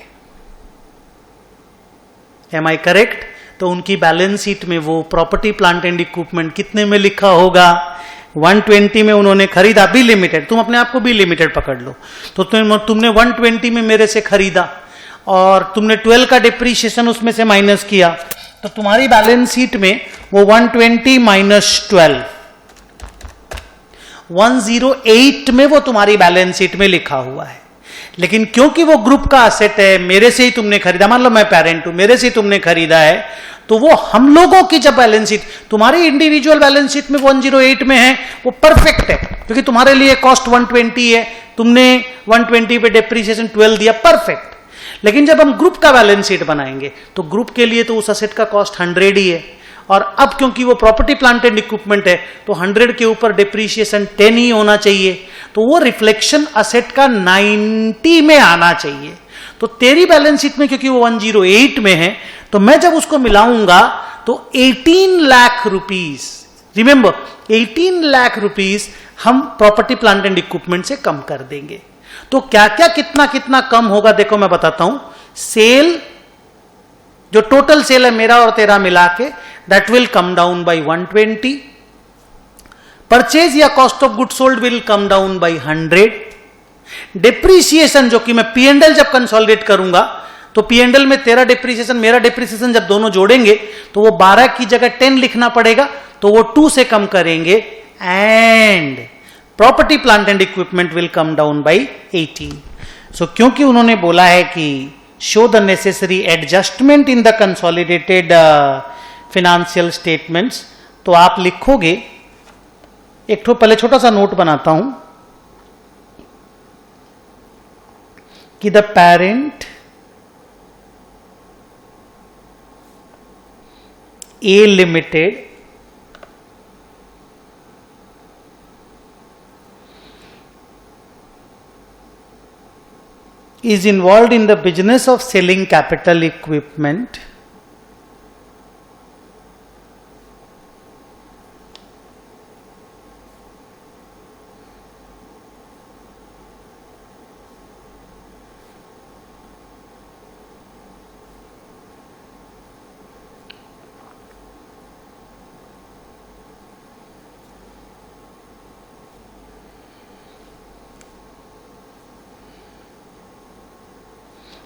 Am I correct? तो उनकी बैलेंस शीट में वो प्रॉपर्टी प्लांट एंड इक्विपमेंट कितने में लिखा होगा? 120 में उन्होंने खरीदा, बी लिमिटेड, तुम अपने आप को बी लिमिटेड पकड़ लो, तो तुमने 120 में मेरे से खरीदा और तुमने 12 का डिप्रीशिएशन उसमें से माइनस किया, तो तुम्हारी बैलेंस शीट में वो 120 माइनस 12 108 में वो तुम्हारी बैलेंस शीट में लिखा हुआ है। लेकिन क्योंकि वो ग्रुप का असेट है, मेरे से ही तुमने खरीदा, मान लो मैं पेरेंट हूं, मेरे से ही तुमने खरीदा है, तो वो हम लोगों की जब बैलेंस शीट, तुम्हारी इंडिविजुअल बैलेंस शीट में 108 में है, वो परफेक्ट है क्योंकि तुम्हारे लिए कॉस्ट 120 है, तुमने 120 पे डेप्रीशिएशन 12 दिया, परफेक्ट। लेकिन जब हम ग्रुप का बैलेंस शीट बनाएंगे तो ग्रुप के लिए तो उस असेट का कॉस्ट 100 ही है, और अब क्योंकि वो प्रॉपर्टी प्लांट एंड इक्विपमेंट है तो 100 के ऊपर डिप्रीशिएशन 10 ही होना चाहिए, तो वो रिफ्लेक्शन असेट का 90 में आना चाहिए। तो तेरी बैलेंस शीट में क्योंकि वो 108 में है, तो मैं जब उसको मिलाऊंगा तो 18 lakh rupees, remember 18 lakh rupees हम प्रॉपर्टी प्लांट एंड इक्विपमेंट से कम कर देंगे। तो क्या क्या कितना कितना कम होगा देखो मैं बताता हूं। सेल, जो टोटल सेल है मेरा और तेरा मिला के, that will come down by 120. Purchase या cost of goods sold will come down by 100. Depreciation जो कि मैं P&L जब कंसोलिडेट करूंगा तो P&L में तेरा डिप्रीशिएशन मेरा डिप्रीशिएशन जब दोनों जोड़ेंगे तो वो 12 की जगह 10 लिखना पड़ेगा, तो वो 2 से कम करेंगे, and property plant and equipment will come down by 18. सो क्योंकि उन्होंने बोला है कि show the necessary adjustment in the consolidated financial statements, तो आप लिखोगे, एक तो पहले छोटा सा नोट बनाता हूं कि the parent A limited is involved in the business of selling capital equipment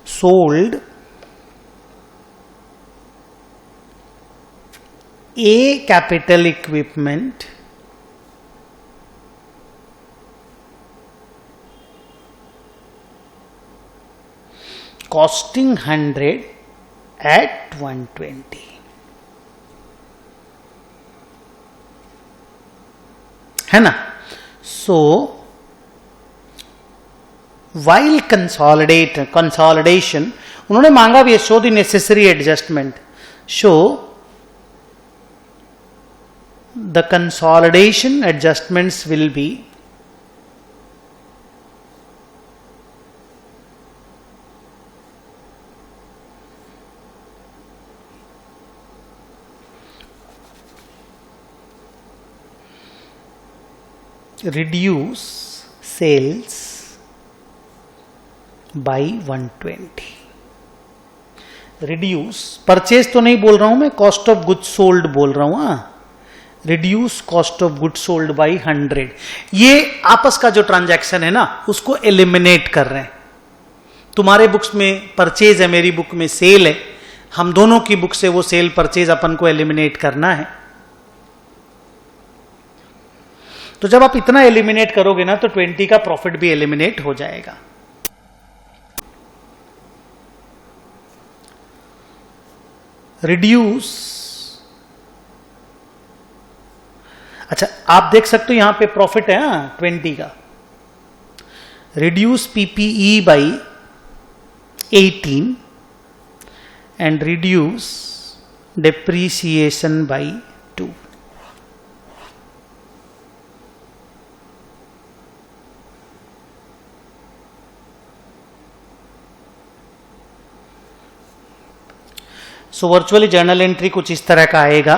sold a capital equipment costing 100 at 120. है ना? So while consolidation उन्होंने मांगा भी, show the necessary adjustment, show the consolidation adjustments will be reduce sales by 120. Reduce, purchase तो नहीं बोल रहा हूं मैं, कॉस्ट ऑफ गुड्स सोल्ड बोल रहा हूं। Reduce cost of goods sold by 100, ये आपस का जो ट्रांजैक्शन है ना उसको एलिमिनेट कर रहे हैं। तुम्हारे बुक्स में परचेज है, मेरी बुक में सेल है, हम दोनों की बुक से वो सेल परचेज अपन को एलिमिनेट करना है। तो जब आप इतना एलिमिनेट करोगे ना तो 20 का प्रॉफिट भी एलिमिनेट हो जाएगा। रिड्यूस, अच्छा आप देख सकते हो यहां पे प्रॉफिट है 20 का। Reduce PPE by 18 and reduce depreciation by 2। So virtually journal entry कुछ इस तरह का आएगा।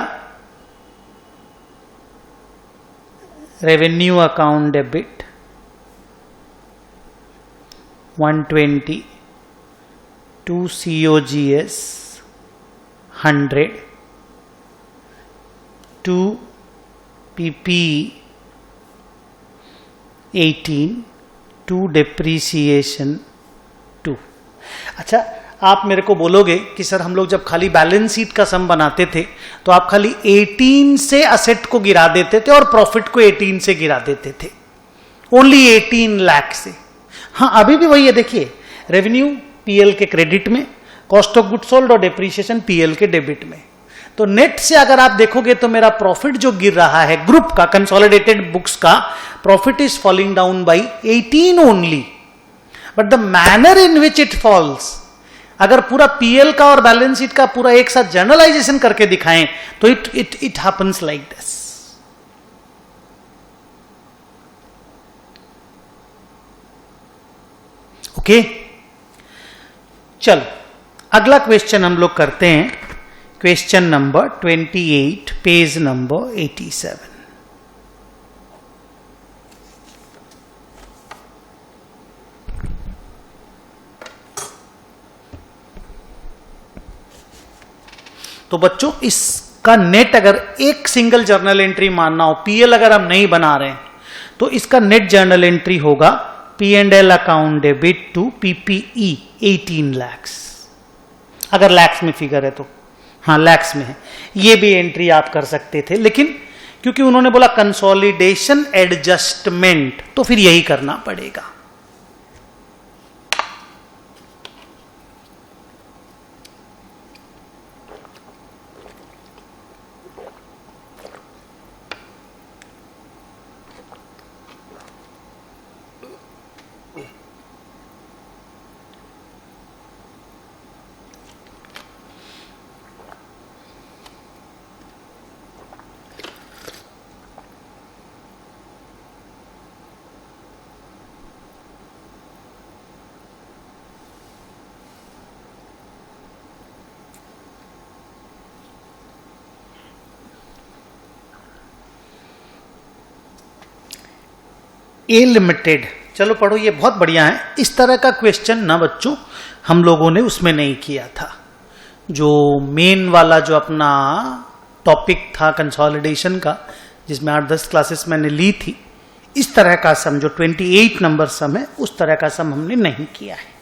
Revenue account debit 120 to COGS 100 to PP 18 to depreciation 2। अच्छा, आप मेरे को बोलोगे कि सर हम लोग जब खाली बैलेंस शीट का सम बनाते थे तो आप खाली 18 से असेट को गिरा देते थे और प्रॉफिट को 18 से गिरा देते थे, ओनली 18 लाख से। हाँ, अभी भी वही है। देखिए, रेवेन्यू PL के क्रेडिट में, कॉस्ट ऑफ गुड सोल्ड और डेप्रीशिएशन PL के डेबिट में। तो नेट से अगर आप देखोगे तो मेरा प्रॉफिट जो गिर रहा है ग्रुप का, कंसोलिडेटेड बुक्स का profit is falling down by 18 only, but the manner in which it falls, अगर पूरा PL का और बैलेंस शीट का पूरा एक साथ जर्नलाइजेशन करके दिखाएं तो it happens like this. Okay, चलो अगला क्वेश्चन हम लोग करते हैं। Question number 28, page number 87। तो बच्चों, इसका नेट अगर एक सिंगल जर्नल एंट्री मानना हो, PL अगर हम नहीं बना रहे हैं, तो इसका नेट जर्नल एंट्री होगा P&L account debit to PPE 18 lakhs, अगर लैक्स में फिगर है तो। हाँ, लैक्स में है। ये भी एंट्री आप कर सकते थे, लेकिन क्योंकि उन्होंने बोला कंसोलिडेशन एडजस्टमेंट, तो फिर यही करना पड़ेगा। ए लिमिटेड, चलो पढ़ो, ये बहुत बढ़िया है। इस तरह का क्वेश्चन ना बच्चों हम लोगों ने उसमें नहीं किया था। जो मेन वाला जो अपना टॉपिक था कंसोलिडेशन का, जिसमें 8-10 क्लासेस मैंने ली थी, इस तरह का सम जो 28 नंबर सम है, उस तरह का सम हमने नहीं किया है,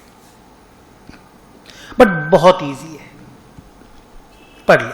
बट बहुत इजी है, पढ़ लो।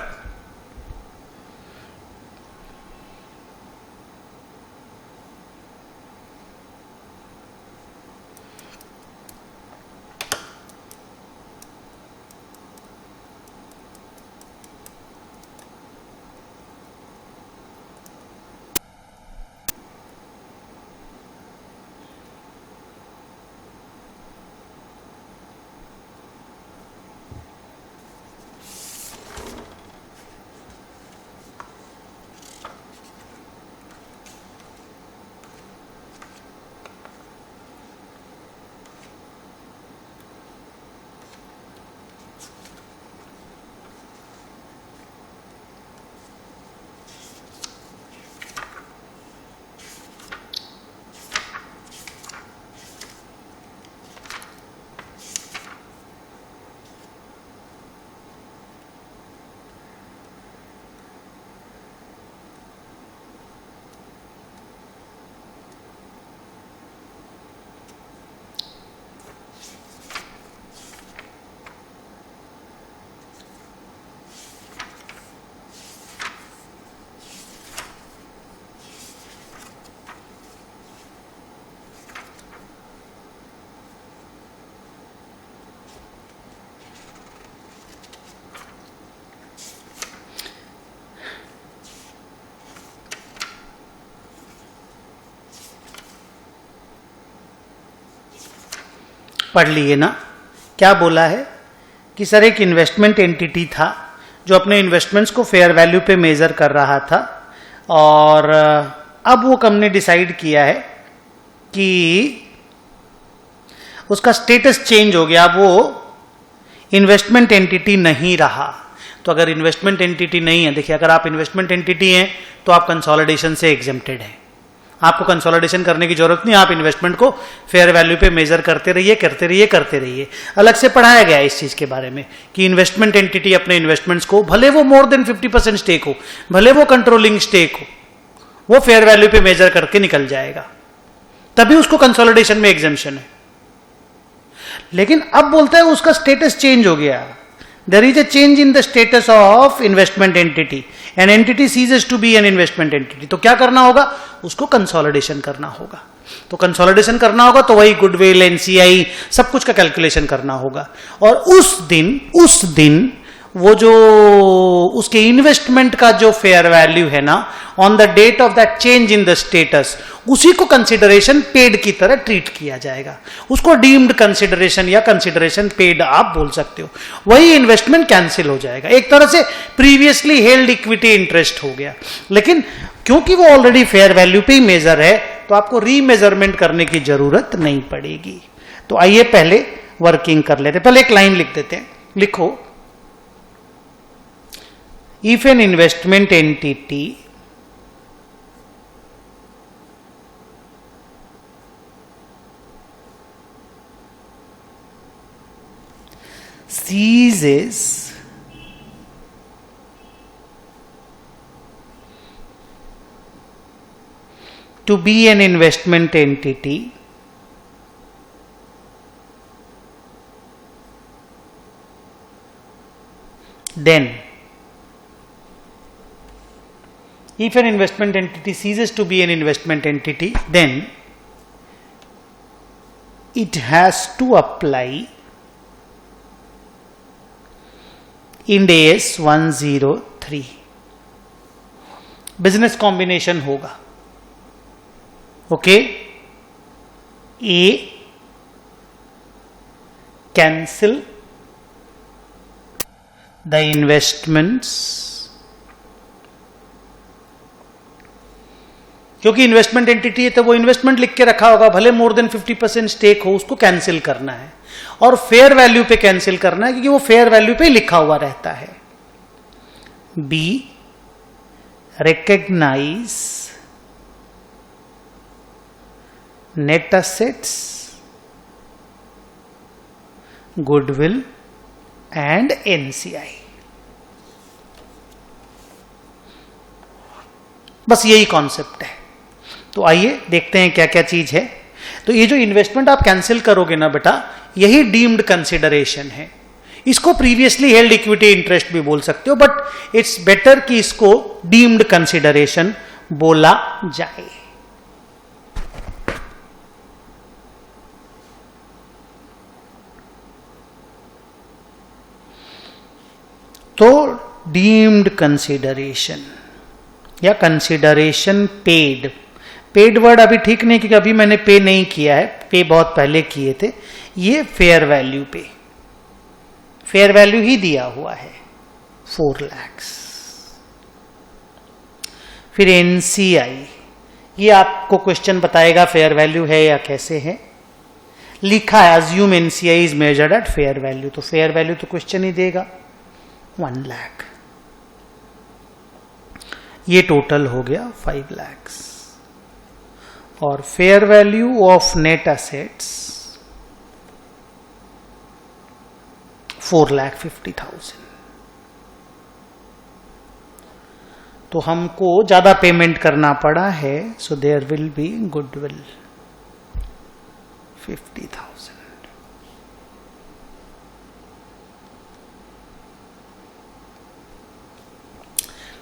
पढ़ लिए ना। क्या बोला है कि सर एक इन्वेस्टमेंट एंटिटी था जो अपने इन्वेस्टमेंट्स को फेयर वैल्यू पे मेजर कर रहा था, और अब वो कंपनी डिसाइड किया है कि उसका स्टेटस चेंज हो गया, अब वो इन्वेस्टमेंट एंटिटी नहीं रहा। तो अगर इन्वेस्टमेंट एंटिटी नहीं है, देखिए अगर आप इन्वेस्टमेंट एंटिटी हैं तो आप कंसोलिडेशन से एग्जेम्प्टेड हैं, आपको कंसोलिडेशन करने की जरूरत नहीं, आप इन्वेस्टमेंट को फेयर वैल्यू पे मेजर करते रहिए करते रहिए करते रहिए। अलग से पढ़ाया गया है इस चीज के बारे में कि इन्वेस्टमेंट एंटिटी अपने इन्वेस्टमेंट्स को, भले वो मोर देन 50% स्टेक हो, भले वो कंट्रोलिंग स्टेक हो, वो फेयर वैल्यू पे मेजर करके निकल जाएगा, तभी उसको कंसोलिडेशन में एग्जेम्पशन है। लेकिन अब बोलता है उसका स्टेटस चेंज हो गया, there is a change in the status of investment entity, an entity ceases to be an investment entity. तो क्या करना होगा, उसको कंसोलिडेशन करना होगा। तो कंसोलिडेशन करना होगा तो वही गुडविल, एनसीआई, सब कुछ का कैलकुलेशन करना होगा। और उस दिन वो जो उसके इन्वेस्टमेंट का जो फेयर वैल्यू है ना, on the date of that change in the status, उसी को कंसिडरेशन पेड की तरह ट्रीट किया जाएगा। उसको डीम्ड कंसिडरेशन या कंसिडरेशन पेड आप बोल सकते हो। वही इन्वेस्टमेंट कैंसिल हो जाएगा, एक तरह से प्रीवियसली हेल्ड इक्विटी इंटरेस्ट हो गया। लेकिन क्योंकि वो ऑलरेडी फेयर वैल्यू पे ही मेजर है, तो आपको रीमेजरमेंट करने की जरूरत नहीं पड़ेगी। तो आइए पहले वर्किंग कर लेते, पहले एक लाइन लिख देते हैं। लिखो, if an investment entity ceases to be an investment entity, then if an investment entity ceases to be an investment entity, then it has to apply Ind AS 103। Business combination होगा, okay. A cancel the investments, क्योंकि investment entity है तो वो investment लिख के रखा होगा, भले मोर देन 50% स्टेक हो, उसको कैंसिल करना है। और फेयर वैल्यू पे कैंसिल करना है, क्योंकि वो फेयर वैल्यू पे लिखा हुआ रहता है। Be recognize net assets, goodwill and NCI. बस यही कॉन्सेप्ट है। तो आइए देखते हैं क्या क्या चीज है। तो ये जो इन्वेस्टमेंट आप कैंसिल करोगे ना बेटा, यही डीम्ड कंसिडरेशन है। इसको प्रीवियसली हेल्ड इक्विटी इंटरेस्ट भी बोल सकते हो, बट इट्स बेटर कि इसको डीम्ड कंसिडरेशन बोला जाए। तो डीम्ड कंसिडरेशन या कंसिडरेशन पेड, पेड वर्ड अभी ठीक नहीं, क्योंकि अभी मैंने पे नहीं किया है, पे बहुत पहले किए थे। ये फेयर वैल्यू पे, फेयर वैल्यू ही दिया हुआ है 4 लाख। फिर एनसीआई, ये आपको क्वेश्चन बताएगा फेयर वैल्यू है या कैसे है। लिखा है assume NCI is measured at fair value, तो फेयर वैल्यू तो क्वेश्चन ही देगा 1 लाख। ये टोटल हो गया 5 लाख। और fair value of net assets 4,50,000। तो हमको ज्यादा पेमेंट करना पड़ा है, so there will be goodwill 50,000।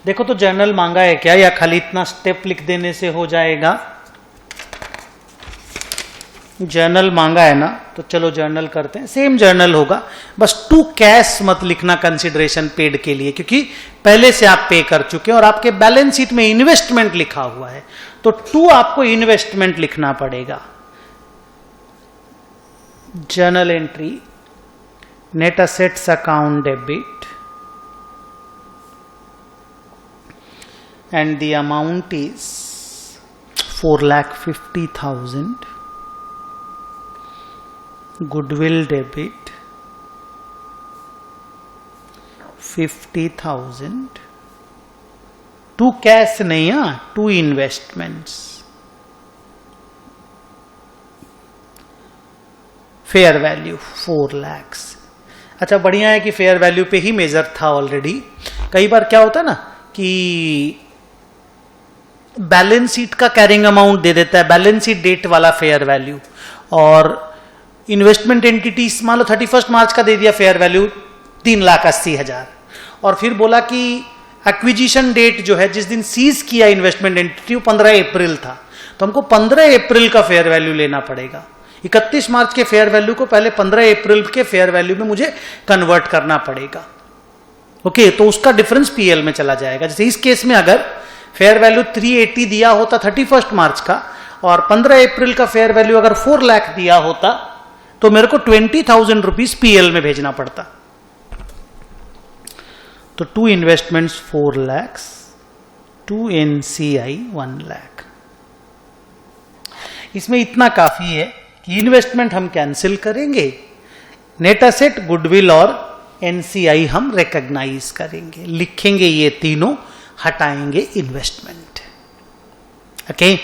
देखो तो जर्नल मांगा है क्या, या खाली इतना स्टेप लिख देने से हो जाएगा? जर्नल मांगा है ना, तो चलो जर्नल करते हैं। सेम जर्नल होगा, बस टू कैश मत लिखना कंसिडरेशन पेड के लिए, क्योंकि पहले से आप पे कर चुके हैं और आपके बैलेंस शीट में इन्वेस्टमेंट लिखा हुआ है, तो टू आपको इन्वेस्टमेंट लिखना पड़ेगा। Journal entry net assets account debit and the amount is 4,50,000, goodwill debit 50,000 to cash नहीं, to investments. Fair value 4 lakh. अच्छा, बढ़िया है कि फेयर वैल्यू पे ही मेजर था ऑलरेडी। कई बार क्या होता है ना कि बैलेंस शीट का कैरिंग अमाउंट दे देता है, बैलेंस शीट डेट वाला फेयर वैल्यू, और इन्वेस्टमेंट एंटिटीज मान लो 31 मार्च का दे दिया फेयर वैल्यू 3,80,000, और फिर बोला कि एक्विजिशन डेट जो है जिस दिन सीज किया इन्वेस्टमेंट एंटिटी वो 15 अप्रैल था, तो हमको 15 अप्रैल का फेयर वैल्यू लेना पड़ेगा। 31 मार्च के फेयर वैल्यू को पहले 15 अप्रैल के फेयर वैल्यू में मुझे कन्वर्ट करना पड़ेगा। ओके, तो उसका डिफरेंस पीएल में चला जाएगा। जैसे इस केस में अगर फेयर वैल्यू 380 दिया होता 31 मार्च का, और 15 अप्रैल का फेयर वैल्यू अगर 4 लाख दिया होता, तो मेरे को 20,000 रुपीज पीएल में भेजना पड़ता। तो to investments 4 lakh, to NCI 1 lakh. इसमें इतना काफी है कि इन्वेस्टमेंट हम कैंसिल करेंगे, नेट एसेट, गुडविल और एनसीआई हम रिकॉग्नाइज करेंगे, लिखेंगे ये तीनों, हटाएंगे इन्वेस्टमेंट। ओके,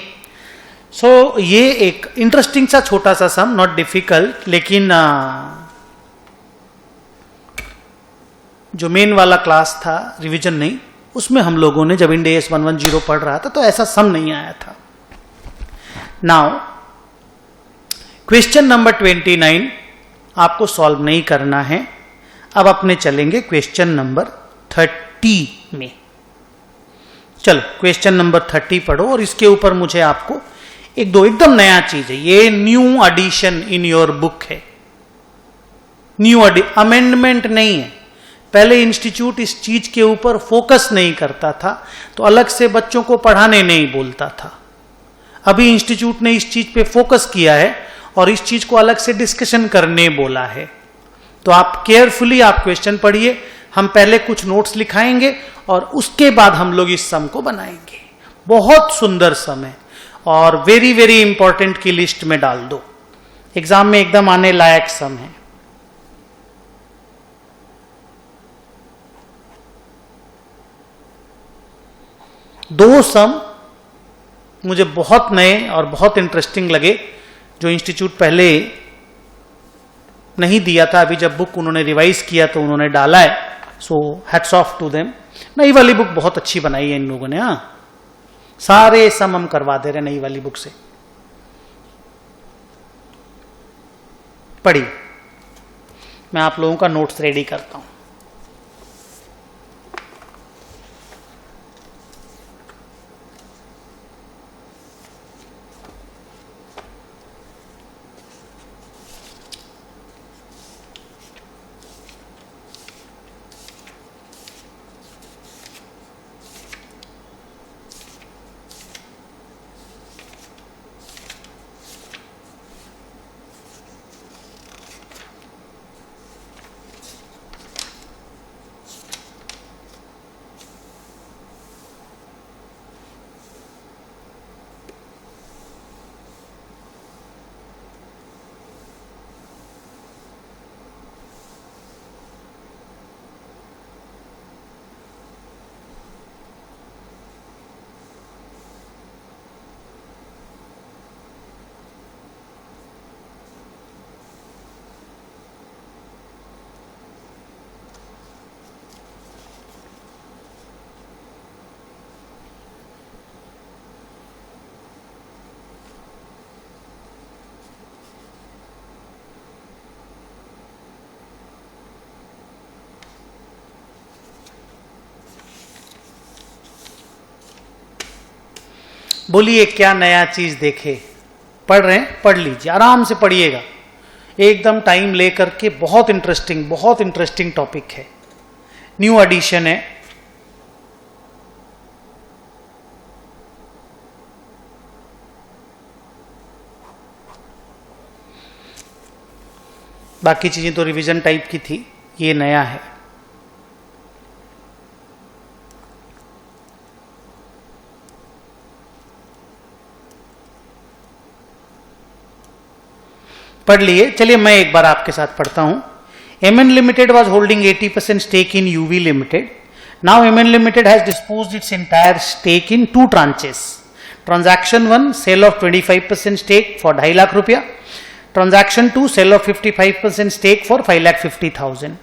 सो ये एक इंटरेस्टिंग सा छोटा सा सम, नॉट डिफिकल्ट, लेकिन जो मेन वाला क्लास था रिवीजन नहीं, उसमें हम लोगों ने जब इंड AS 110 पढ़ रहा था तो ऐसा सम नहीं आया था। नाउ क्वेश्चन नंबर 29 आपको सॉल्व नहीं करना है। अब अपने चलेंगे क्वेश्चन नंबर 30 में। चलो क्वेश्चन नंबर 30 पढ़ो, और इसके ऊपर मुझे आपको एक दो एकदम नया चीज है, ये new edition in your book है, न्यू अमेंडमेंट नहीं है। पहले इंस्टीट्यूट इस चीज के ऊपर फोकस नहीं करता था, तो अलग से बच्चों को पढ़ाने नहीं बोलता था। अभी इंस्टीट्यूट ने इस चीज पे फोकस किया है और इस चीज को अलग से डिस्कशन करने बोला है। तो आप केयरफुली आप क्वेश्चन पढ़िए, हम पहले कुछ नोट्स लिखाएंगे और उसके बाद हम लोग इस सम को बनाएंगे। बहुत सुंदर सम है और वेरी वेरी इंपॉर्टेंट की लिस्ट में डाल दो, एग्जाम में एकदम आने लायक सम है। दो सम मुझे बहुत नए और बहुत इंटरेस्टिंग लगे, जो इंस्टीट्यूट पहले नहीं दिया था, अभी जब बुक उन्होंने रिवाइज किया तो उन्होंने डाला है। So hats off to them. नई वाली बुक बहुत अच्छी बनाई है इन लोगों ने। हाँ, सारे सम हम करवा दे रहे नई वाली बुक से। पढ़ी, मैं आप लोगों का नोट्स रेडी करता हूं। बोलिए क्या नया चीज देखे? पढ़ रहे हैं, पढ़ लीजिए, आराम से पढ़िएगा, एकदम टाइम लेकर के। बहुत इंटरेस्टिंग टॉपिक है, न्यू एडिशन है। बाकी चीजें तो रिवीजन टाइप की थी, ये नया है। पढ़ लिए, चलिए मैं एक बार आपके साथ पढ़ता हूं। MN Limited was holding 80% stake in UV Limited. Now MN Limited has disposed its entire stake in two tranches. Transaction 1, sale of 25% stake for 2.5 lakh rupiah. Transaction 2, sale of 55% stake for 5,50,000.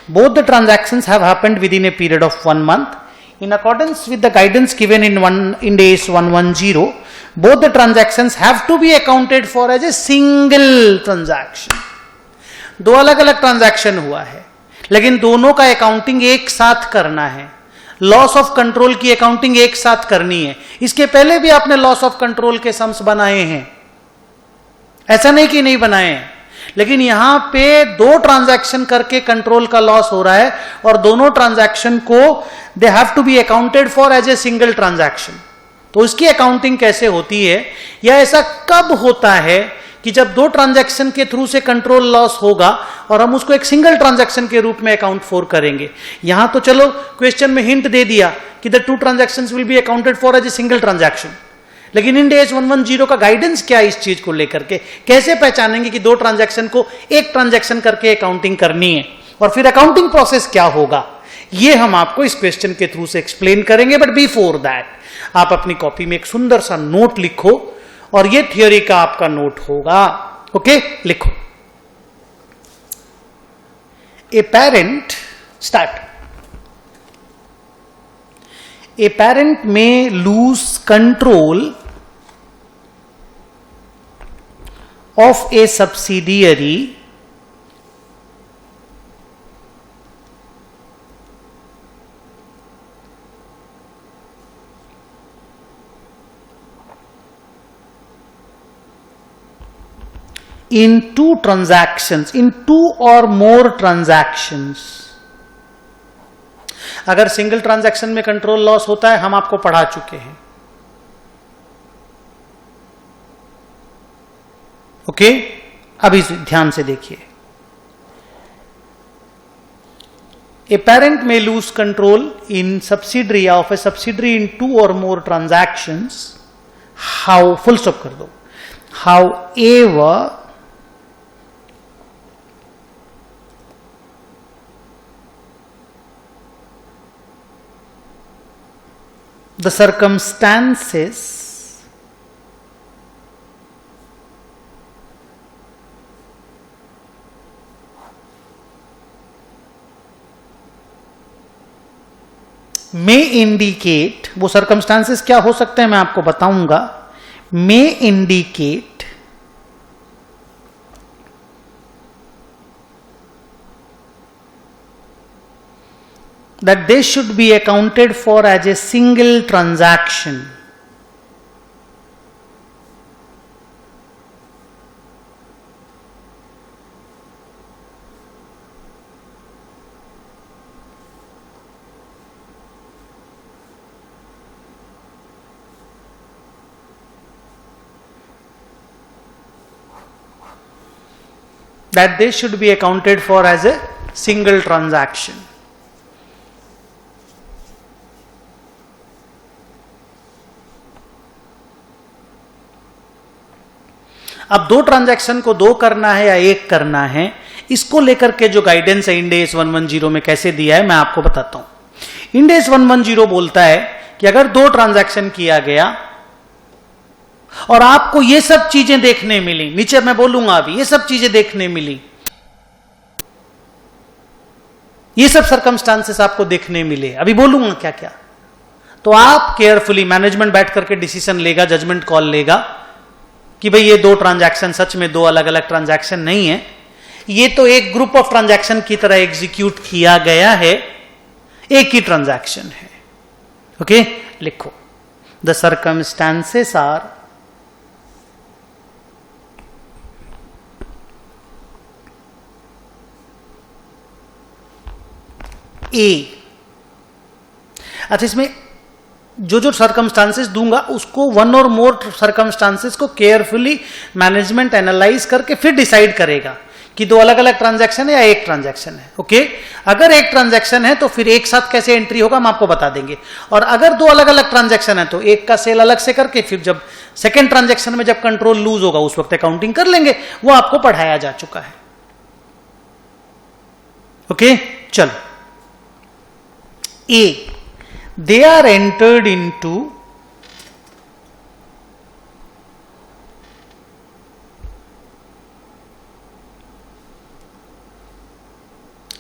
Both the transactions have happened within a period of 1 month. In accordance with the guidance given in Ind AS 110, both the transactions have to be accounted for as a single transaction. दो अलग अलग transaction हुआ है, लेकिन दोनों का accounting एक साथ करना है. लॉस ऑफ कंट्रोल की अकाउंटिंग एक साथ करनी है. इसके पहले भी आपने लॉस ऑफ कंट्रोल के सम्स बनाए हैं, ऐसा नहीं कि नहीं बनाए हैं, लेकिन यहां पे दो ट्रांजैक्शन करके कंट्रोल का लॉस हो रहा है और दोनों ट्रांजैक्शन को they have to be accounted for as a single transaction. तो इसकी अकाउंटिंग कैसे होती है, या ऐसा कब होता है कि जब दो ट्रांजैक्शन के थ्रू से कंट्रोल लॉस होगा और हम उसको एक सिंगल ट्रांजैक्शन के रूप में अकाउंट फॉर करेंगे. यहां तो चलो क्वेश्चन में हिंट दे दिया कि the two transactions will be accounted for as a single transaction, लेकिन इंड AS 110 का गाइडेंस क्या है इस चीज को लेकर के, कैसे पहचानेंगे कि दो ट्रांजैक्शन को एक ट्रांजैक्शन करके अकाउंटिंग करनी है और फिर अकाउंटिंग प्रोसेस क्या होगा, ये हम आपको इस क्वेश्चन के थ्रू से एक्सप्लेन करेंगे. बट बिफोर दैट आप अपनी कॉपी में एक सुंदर सा नोट लिखो और ये थियोरी का आपका नोट होगा. ओके, लिखो. A parent start. A parent may lose control of a subsidiary in two transactions, in two or more transactions. अगर सिंगल ट्रांजैक्शन में कंट्रोल लॉस होता है, हम आपको पढ़ा चुके हैं. ओके, अभी ध्यान से देखिए. A parent may lose control in subsidiary of a subsidiary in two or more transactions. How, full stop कर दो. However the circumstances may indicate, वो circumstances क्या हो सकते हैं मैं आपको बताऊंगा. may indicate that they should be accounted for as a single transaction. That they should be accounted for as a single transaction. अब दो ट्रांजैक्शन को दो करना है या एक करना है, इसको लेकर के जो गाइडेंस है इंड AS 110 में कैसे दिया है मैं आपको बताता हूं. इंड AS 110 बोलता है कि अगर दो ट्रांजैक्शन किया गया और आपको ये सब चीजें देखने मिली, नीचे मैं बोलूंगा अभी, ये सब चीजें देखने मिली, ये सब सर्कमस्टांसेस आपको देखने मिले, अभी बोलूंगा क्या क्या, तो आप केयरफुली, मैनेजमेंट बैठ करके डिसीजन लेगा, जजमेंट कॉल लेगा कि भाई ये दो ट्रांजैक्शन सच में दो अलग अलग ट्रांजैक्शन नहीं है, ये तो एक ग्रुप ऑफ ट्रांजैक्शन की तरह एग्जीक्यूट किया गया है, एक ही ट्रांजैक्शन है. ओके, लिखो. The circumstances R A. अच्छा, इसमें जो जो सर्कमस्टांसेस दूंगा उसको वन और मोर सर्कमस्टांसेस को केयरफुली मैनेजमेंट एनालाइज करके फिर डिसाइड करेगा कि दो अलग अलग ट्रांजैक्शन है या एक ट्रांजैक्शन है. ओके, अगर एक ट्रांजैक्शन है तो फिर एक साथ कैसे एंट्री होगा हम आपको बता देंगे, और अगर दो अलग अलग ट्रांजैक्शन है तो एक का सेल अलग से करके फिर जब सेकेंड ट्रांजैक्शन में जब कंट्रोल लूज होगा उस वक्त अकाउंटिंग कर लेंगे, वो आपको पढ़ाया जा चुका है. ओके चलो, a they are entered into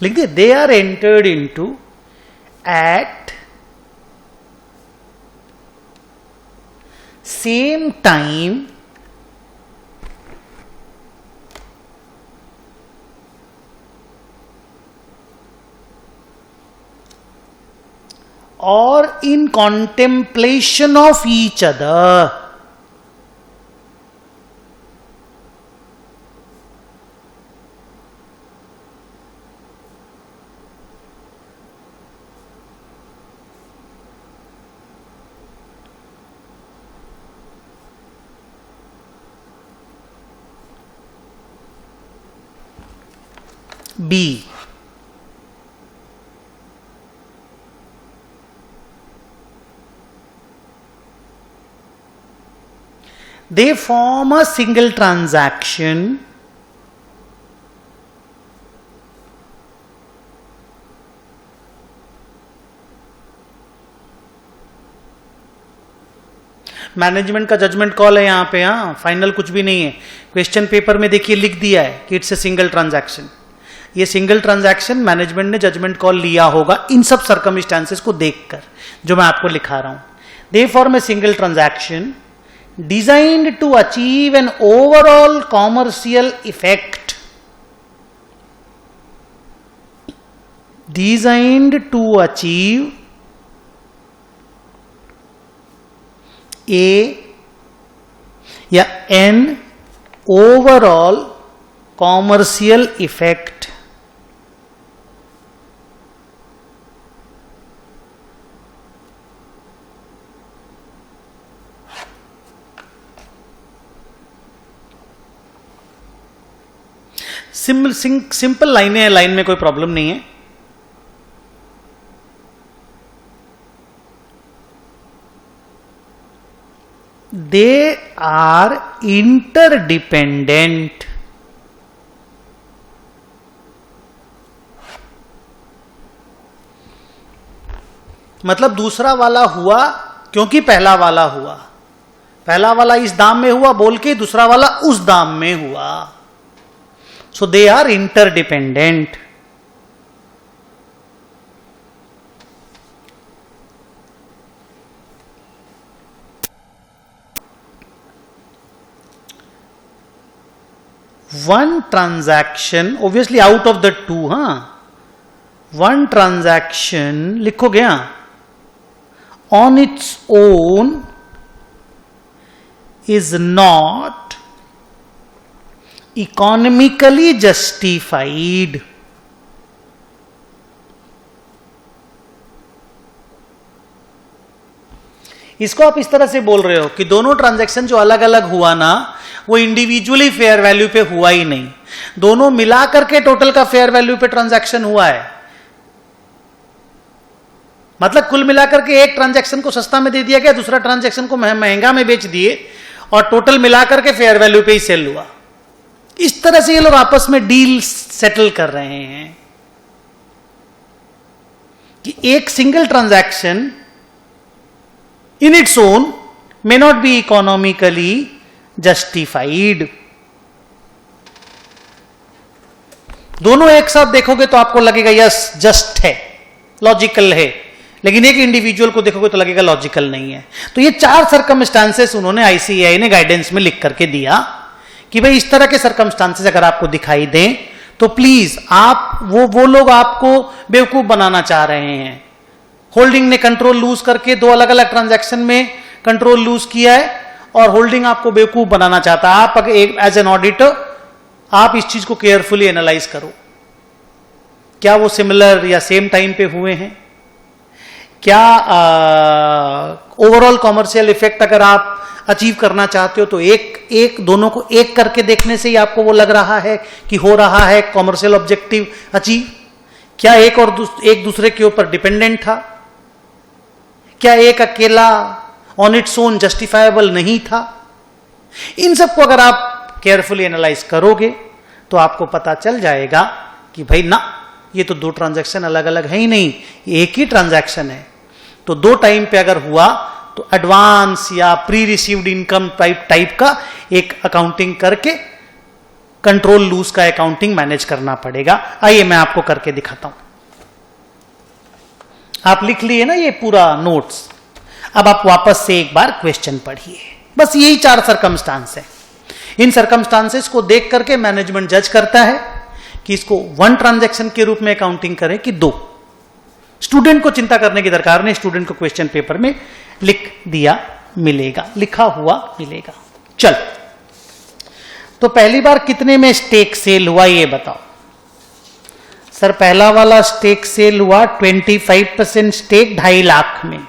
लिख दिए, they are entered into at same time or in contemplation of each other. B, they form a single transaction management का जजमेंट कॉल है यहां पे, हाँ फाइनल कुछ भी नहीं है। क्वेश्चन पेपर में देखिए लिख दिया है कि इट्स ए सिंगल ट्रांजैक्शन। ये सिंगल ट्रांजैक्शन मैनेजमेंट ने जजमेंट कॉल लिया होगा इन सब सर्कमस्टांसेस को देखकर जो मैं आपको लिखा रहा हूं। They form A single transaction designed to achieve an overall commercial effect, designed to achieve a या an overall commercial effect simple लाइनें हैं, लाइन में कोई प्रॉब्लम नहीं है। दे आर इंटरडिपेंडेंट, मतलब दूसरा वाला हुआ क्योंकि पहला वाला हुआ, पहला वाला इस दाम में हुआ बोल के दूसरा वाला उस दाम में हुआ। So they are interdependent. One transaction, obviously out of the two, हाँ, one transaction लिखोगे हाँ, on its own is not economically justified. इसको आप इस तरह से बोल रहे हो कि दोनों ट्रांजैक्शन जो अलग अलग हुआ ना वो इंडिविजुअली फेयर वैल्यू पे हुआ ही नहीं, दोनों मिलाकर के टोटल का फेयर वैल्यू पे ट्रांजैक्शन हुआ है। मतलब कुल मिलाकर के एक ट्रांजैक्शन को सस्ता में दे दिया गया, दूसरा ट्रांजैक्शन को महंगा में बेच दिए और टोटल मिलाकर के फेयर वैल्यू पे ही सेल हुआ। इस तरह से ये लोग आपस में डील सेटल कर रहे हैं कि एक single transaction in its own may not be economically justified. दोनों एक साथ देखोगे तो आपको लगेगा यस जस्ट है, लॉजिकल है, लेकिन एक इंडिविजुअल को देखोगे तो लगेगा लॉजिकल नहीं है। तो ये चार सर्कमस्टांसेस उन्होंने आईसीएआई ने गाइडेंस में लिख करके दिया कि भाई इस तरह के सर्कमस्टांसेस अगर आपको दिखाई दें तो प्लीज आप वो लोग आपको बेवकूफ बनाना चाह रहे हैं। होल्डिंग ने कंट्रोल लूज करके दो अलग अलग ट्रांजैक्शन में कंट्रोल लूज किया है और होल्डिंग आपको बेवकूफ बनाना चाहता है। आप अगर एज एन ऑडिटर आप इस चीज को केयरफुली एनालाइज करो, क्या वो सिमिलर या सेम टाइम पे हुए हैं, क्या ओवरऑल कॉमर्शियल इफेक्ट अगर आप अचीव करना चाहते हो तो एक दोनों को एक करके देखने से ही आपको वो लग रहा है कि हो रहा है कॉमर्शियल ऑब्जेक्टिव अचीव। क्या एक दूसरे के ऊपर डिपेंडेंट था, क्या एक अकेला ऑन इट्स ओन जस्टिफाइबल नहीं था। इन सबको अगर आप केयरफुली एनालाइज करोगे तो आपको पता चल जाएगा कि भाई ना, ये तो दो ट्रांजैक्शन अलग अलग है ही नहीं, एक ही ट्रांजैक्शन है। तो दो टाइम पे अगर हुआ तो एडवांस या प्री रिसीव्ड इनकम टाइप का एक अकाउंटिंग करके कंट्रोल लूज का अकाउंटिंग मैनेज करना पड़ेगा। आइए मैं आपको करके दिखाता हूं। आप लिख लिए ना ये पूरा नोट्स। अब आप वापस से एक बार क्वेश्चन पढ़िए। बस यही 4 सर्कमस्टांस है। इन सर्कमस्टांसेस को देख करके मैनेजमेंट जज करता है कि इसको 1 ट्रांजैक्शन के रूप में अकाउंटिंग करें कि 2। स्टूडेंट को चिंता करने की दरकार नहीं, स्टूडेंट को क्वेश्चन पेपर में लिख दिया मिलेगा, लिखा हुआ मिलेगा। चल, तो पहली बार कितने में स्टेक सेल हुआ ये बताओ। सर पहला वाला स्टेक सेल हुआ 25% स्टेक 2.5 लाख में,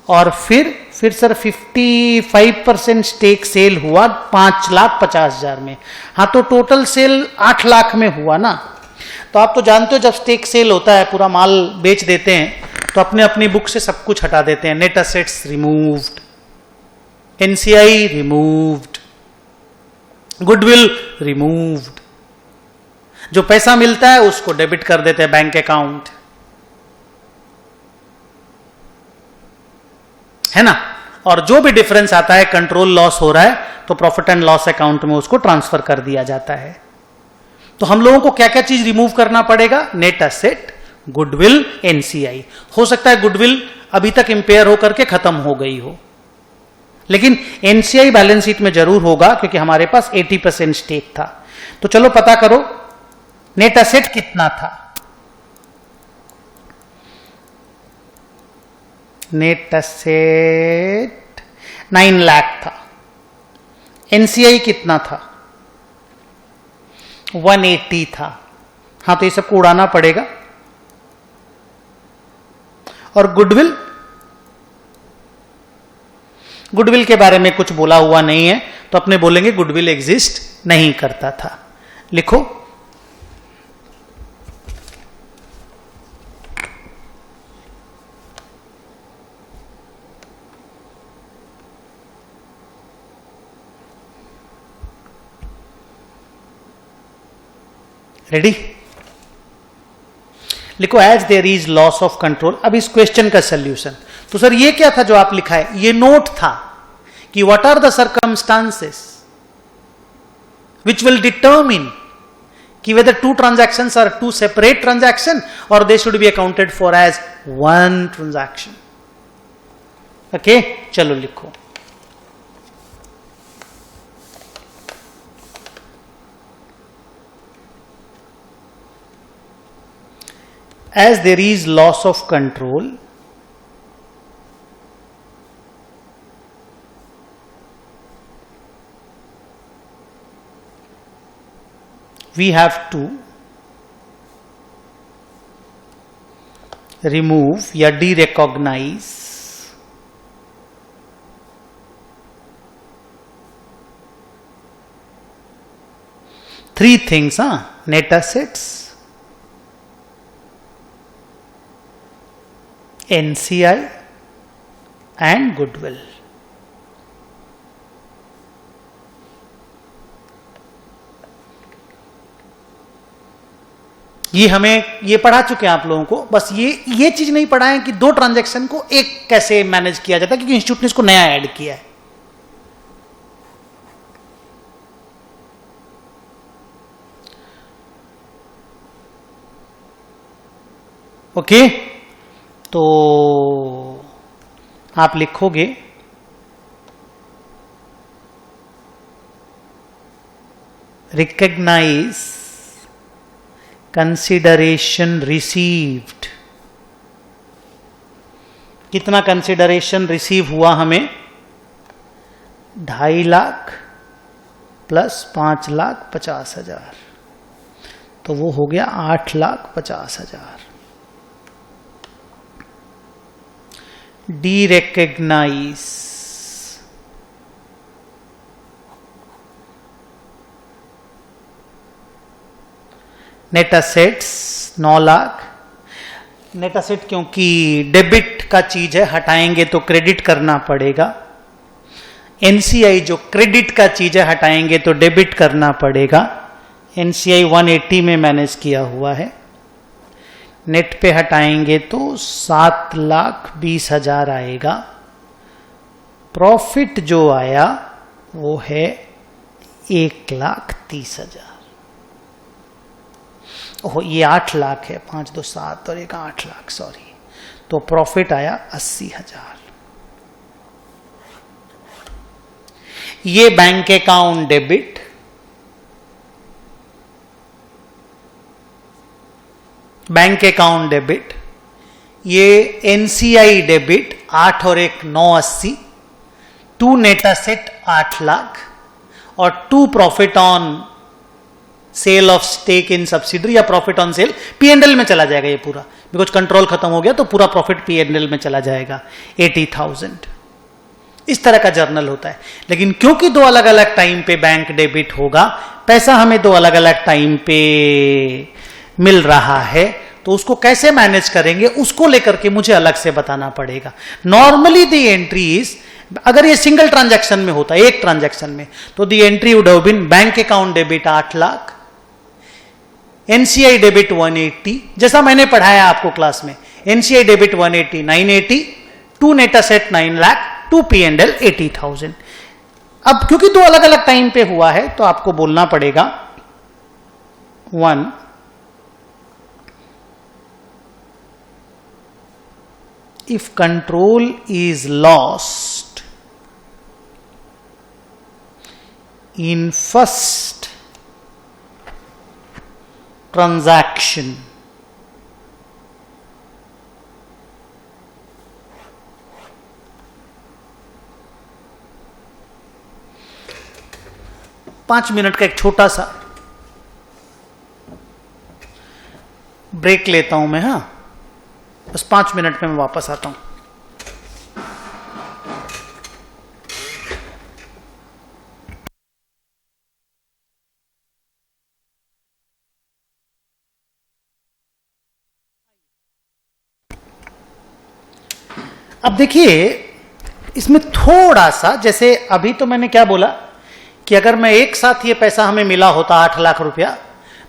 और फिर सर 55% स्टेक सेल हुआ 5,50,000 में। हाँ, तो टोटल सेल 8 लाख में हुआ ना। तो आप तो जानते हो जब स्टेक सेल होता है, पूरा माल बेच देते हैं तो अपने अपनी बुक से सब कुछ हटा देते हैं। Net assets removed, NCI removed, goodwill removed. जो पैसा मिलता है उसको डेबिट कर देते हैं बैंक अकाउंट, है ना। और जो भी डिफरेंस आता है, कंट्रोल लॉस हो रहा है, तो प्रॉफिट एंड लॉस अकाउंट में उसको ट्रांसफर कर दिया जाता है। तो हम लोगों को क्या क्या चीज रिमूव करना पड़ेगा? Net asset, goodwill, NCI. हो सकता है गुडविल अभी तक इंपेयर होकर के खत्म हो गई हो, लेकिन एनसीआई बैलेंस शीट में जरूर होगा क्योंकि हमारे पास 80% स्टेक था। तो चलो पता करो नेट असेट कितना था। नेट असेट 9 लाख था। एनसीआई कितना था? 180 था। हाँ, तो ये सबको उड़ाना पड़ेगा। और गुडविल, गुडविल के बारे में कुछ बोला हुआ नहीं है, तो अपने बोलेंगे गुडविल एग्जिस्ट नहीं करता था। लिखो, रेडी? लिखो as there is loss of control. अब इस क्वेश्चन का सोल्यूशन, तो सर ये क्या था जो आप लिखा है? ये नोट था कि what are the circumstances which will determine कि whether 2 transactions are 2 separate transaction और they should be accounted for as 1 transaction। Okay, चलो लिखो। As there is loss of control, we have to remove या derecognize three things, net assets, NCI and goodwill। ये हमें ये पढ़ा चुके हैं आप लोगों को। बस ये चीज नहीं पढ़ा है कि 2 ट्रांजैक्शन को एक कैसे मैनेज किया जाता है, क्योंकि इंस्टीट्यूट ने इसको नया ऐड किया है। ओके, तो आप लिखोगे रिकॉग्नाइज कंसिडरेशन रिसीव्ड। कितना कंसिडरेशन रिसीव हुआ हमें? 2.5 लाख प्लस 5,50,000, तो वो हो गया 8,50,000। Derecognize net assets 9 lakh. Net asset क्योंकि डेबिट का चीज है, हटाएंगे तो क्रेडिट करना पड़ेगा। एनसीआई जो क्रेडिट का चीज है, हटाएंगे तो डेबिट करना पड़ेगा। एनसीआई 180 में मैनेज किया हुआ है। नेट पे हटाएंगे तो 7,20,000 आएगा। प्रॉफिट जो आया वो है 1,30,000। ओह, ये 8 लाख है, 5 2 7 और 1 8 लाख, सॉरी। तो प्रॉफिट आया 80,000। ये bank account debit, bank account debit, ये एनसीआई डेबिट 8 और 1 980, 2 नेट एसेट 8 लाख और 2 profit on sale of stake in subsidiary या प्रॉफिट ऑन सेल पीएनएल में चला जाएगा ये पूरा, बिकॉज कंट्रोल खत्म हो गया तो पूरा प्रॉफिट पीएनएल में चला जाएगा 80,000। इस तरह का जर्नल होता है। लेकिन क्योंकि 2 अलग अलग टाइम पे बैंक डेबिट होगा, पैसा हमें 2 अलग अलग टाइम पे मिल रहा है, तो उसको कैसे मैनेज करेंगे उसको लेकर के मुझे अलग से बताना पड़ेगा। नॉर्मली द एंट्रीज, अगर ये सिंगल ट्रांजैक्शन में होता है, एक ट्रांजैक्शन में, तो the entry would have been bank account debit 8 lakh, NCI debit 180, जैसा मैंने पढ़ाया आपको क्लास में, NCI debit 180 980, 2 net asset 9 lakh, 2 PNL 80,000। अब क्योंकि 2 अलग अलग टाइम पे हुआ है तो आपको बोलना पड़ेगा 1 if control is lost in first transaction, पांच मिनट का एक छोटा सा ब्रेक लेता हूं मैं, हाँ, बस 5 मिनट में मैं वापस आता हूं। अब देखिए इसमें थोड़ा सा, जैसे अभी तो मैंने क्या बोला कि अगर मैं एक साथ ये पैसा हमें मिला होता 8 लाख रुपया,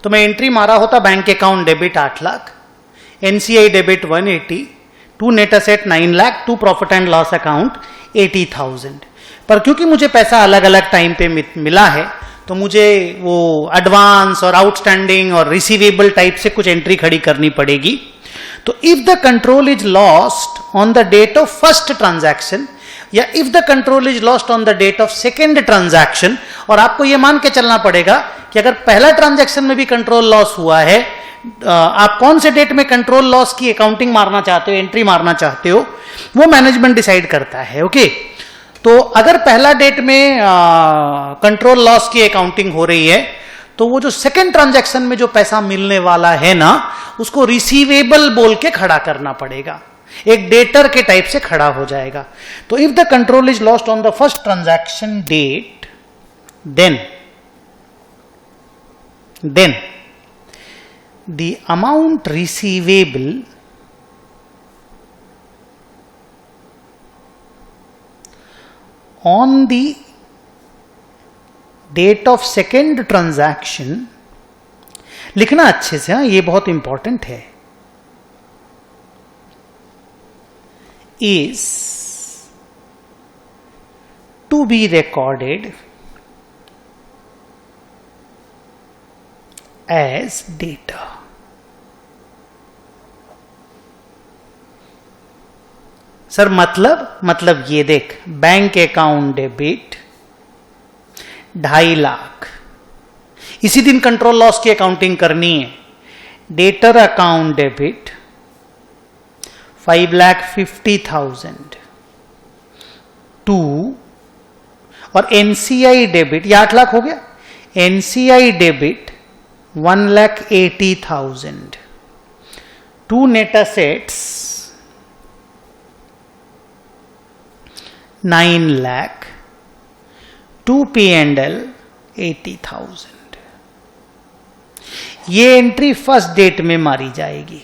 तो मैं एंट्री मारा होता bank account debit 8 lakh, NCI debit 180, 2 net asset 9 lakh, 2 profit and loss account 80,000। पर क्योंकि मुझे पैसा अलग अलग टाइम पे मिला है, तो मुझे वो एडवांस और आउटस्टैंडिंग और रिसीवेबल टाइप से कुछ एंट्री खड़ी करनी पड़ेगी। तो if the control is lost on the date of first transaction या if the control is lost on the date of second transaction, और आपको यह मान के चलना पड़ेगा कि अगर पहला ट्रांजैक्शन में भी कंट्रोल लॉस हुआ है, आप कौन से डेट में कंट्रोल लॉस की अकाउंटिंग मारना चाहते हो, एंट्री मारना चाहते हो, वो मैनेजमेंट डिसाइड करता है। ओके, तो अगर पहला डेट में कंट्रोल लॉस की अकाउंटिंग हो रही है, तो वो जो सेकेंड ट्रांजैक्शन में जो पैसा मिलने वाला है ना, उसको रिसीवेबल बोल के खड़ा करना पड़ेगा, एक डेटर के टाइप से खड़ा हो जाएगा। तो if the control is lost on the first transaction date, then the amount receivable on the date of second transaction, लिखना अच्छे से, हाँ, ये बहुत इंपॉर्टेंट है, is to be recorded as data। Sir मतलब ये देख, बैंक अकाउंट डेबिट 2.5 लाख, इसी दिन कंट्रोल लॉस की अकाउंटिंग करनी है। डेटर अकाउंट डेबिट 5,50,000 टू, और एनसीआई डेबिट, ये 8 लाख हो गया, NCI debit 1,80,000, 2 net assets 9 lakh, 2 P&L 80,000। ये एंट्री फर्स्ट डेट में मारी जाएगी।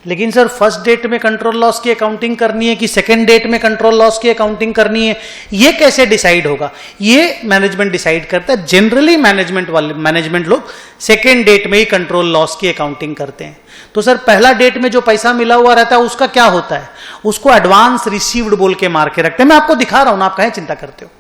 लेकिन सर फर्स्ट डेट में कंट्रोल लॉस की अकाउंटिंग करनी है कि सेकेंड डेट में कंट्रोल लॉस की अकाउंटिंग करनी है, ये कैसे डिसाइड होगा? ये मैनेजमेंट डिसाइड करता है। जनरली मैनेजमेंट लोग सेकेंड डेट में ही कंट्रोल लॉस की अकाउंटिंग करते हैं। तो सर पहला डेट में जो पैसा मिला हुआ रहता है उसका क्या होता है? उसको एडवांस रिसीव्ड बोल के मार के रखते हैं। मैं आपको दिखा रहा हूं ना, आप कहीं चिंता करते हो,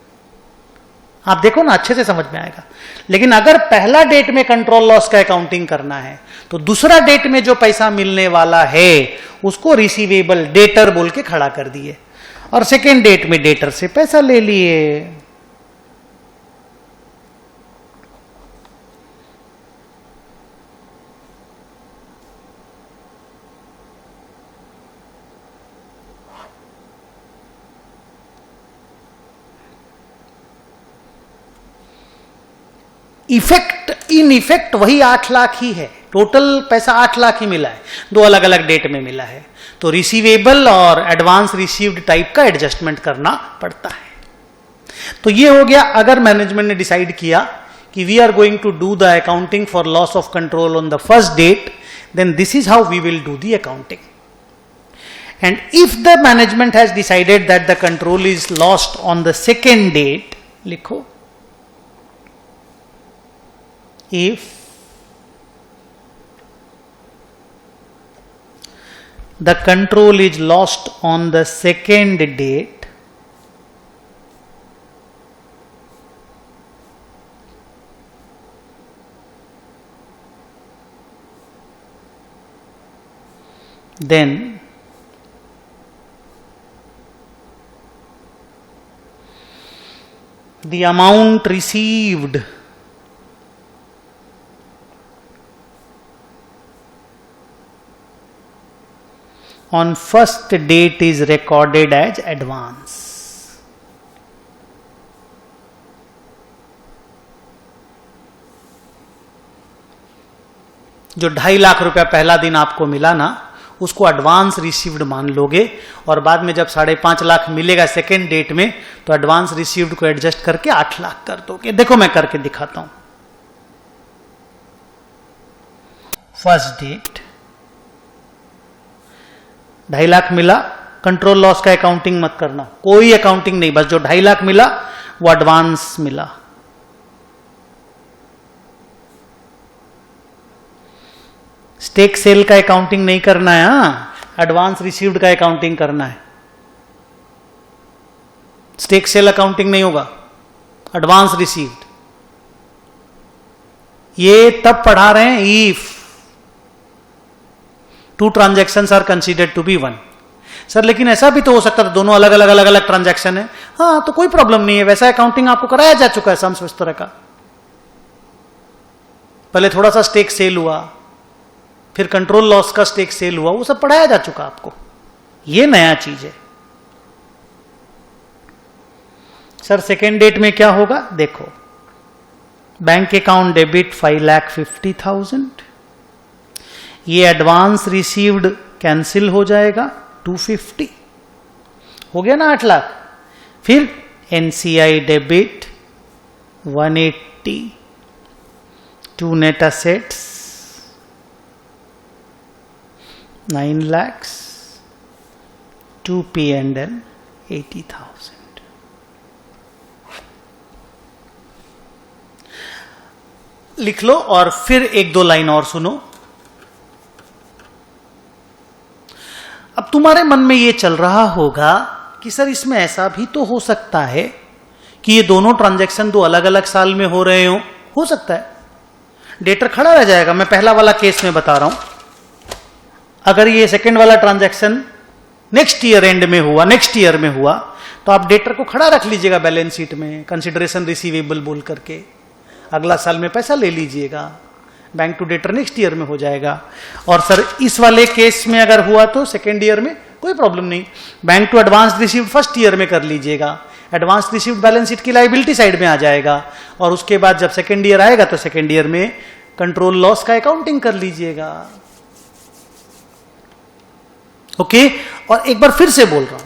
आप देखो ना, अच्छे से समझ में आएगा। लेकिन अगर पहला डेट में कंट्रोल लॉस का अकाउंटिंग करना है तो दूसरा डेट में जो पैसा मिलने वाला है उसको रिसीवेबल डेटर बोल के खड़ा कर दिए और सेकेंड डेट में डेटर से पैसा ले लिए। इन इफेक्ट वही 8 लाख ही है, टोटल पैसा 8 लाख ही मिला है, दो अलग अलग डेट में मिला है। तो रिसीवेबल और एडवांस रिसीव्ड टाइप का एडजस्टमेंट करना पड़ता है। तो ये हो गया, अगर मैनेजमेंट ने डिसाइड किया कि we are going to do the accounting for loss of control on the first date, then this is how we will do the accounting. And if the management has decided that the control is lost on the second date, लिखो if the control is lost on the second date, then the amount received on first date is recorded as advance. जो 2.5 लाख रुपया पहला दिन आपको मिला ना, उसको advance received मान लोगे और बाद में जब 5.5 लाख मिलेगा सेकेंड डेट में तो एडवांस रिसीव्ड को एडजस्ट करके 8 लाख कर दोगे। देखो मैं करके दिखाता हूं। फर्स्ट डेट 2.5 लाख मिला, कंट्रोल लॉस का अकाउंटिंग मत करना, कोई अकाउंटिंग नहीं, बस जो 2.5 लाख मिला वो एडवांस मिला। स्टेक सेल का अकाउंटिंग नहीं करना है, एडवांस रिसीव्ड का अकाउंटिंग करना है। स्टेक सेल अकाउंटिंग नहीं होगा, एडवांस रिसीव्ड। ये तब पढ़ा रहे हैं if two transactions are considered to be one. Sir लेकिन ऐसा भी तो हो सकता है दोनों अलग अलग ट्रांजैक्शन है। हाँ तो कोई प्रॉब्लम नहीं है, वैसा अकाउंटिंग आपको कराया जा चुका है सम्स इस तरह का। पहले थोड़ा सा स्टेक सेल हुआ, फिर कंट्रोल लॉस का स्टेक सेल हुआ, वो सब पढ़ाया जा चुका आपको, ये नया चीज है। सर सेकेंड डेट में क्या होगा? देखो, बैंक अकाउंट डेबिट 5,50,000, ये एडवांस रिसीव्ड कैंसिल हो जाएगा 250, हो गया ना 8 लाख। फिर NCI debit 180, to net assets 9 lakhs, to P&L 80,000। लिख लो और फिर 1-2 लाइन और सुनो। अब तुम्हारे मन में यह चल रहा होगा कि सर इसमें ऐसा भी तो हो सकता है कि ये दोनों ट्रांजैक्शन 2 अलग अलग साल में हो रहे हो सकता है, डेटर खड़ा रह जाएगा। मैं पहला वाला केस में बता रहा हूं, अगर ये सेकंड वाला ट्रांजैक्शन नेक्स्ट ईयर एंड में हुआ, नेक्स्ट ईयर में हुआ, तो आप डेटर को खड़ा रख लीजिएगा बैलेंस शीट में, कंसिडरेशन रिसीवेबल बोल करके, अगला साल में पैसा ले लीजिएगा, bank to debtor next year में हो जाएगा। और सर इस वाले केस में अगर हुआ तो सेकेंड ईयर में कोई प्रॉब्लम नहीं, bank to advance received first year में कर लीजिएगा, एडवांस रिसीव्ड बैलेंस शीट की लायबिलिटी साइड में आ जाएगा, और उसके बाद जब सेकेंड ईयर आएगा तो सेकेंड ईयर में कंट्रोल लॉस का अकाउंटिंग कर लीजिएगा। ओके, और एक बार फिर से बोल रहा हूं,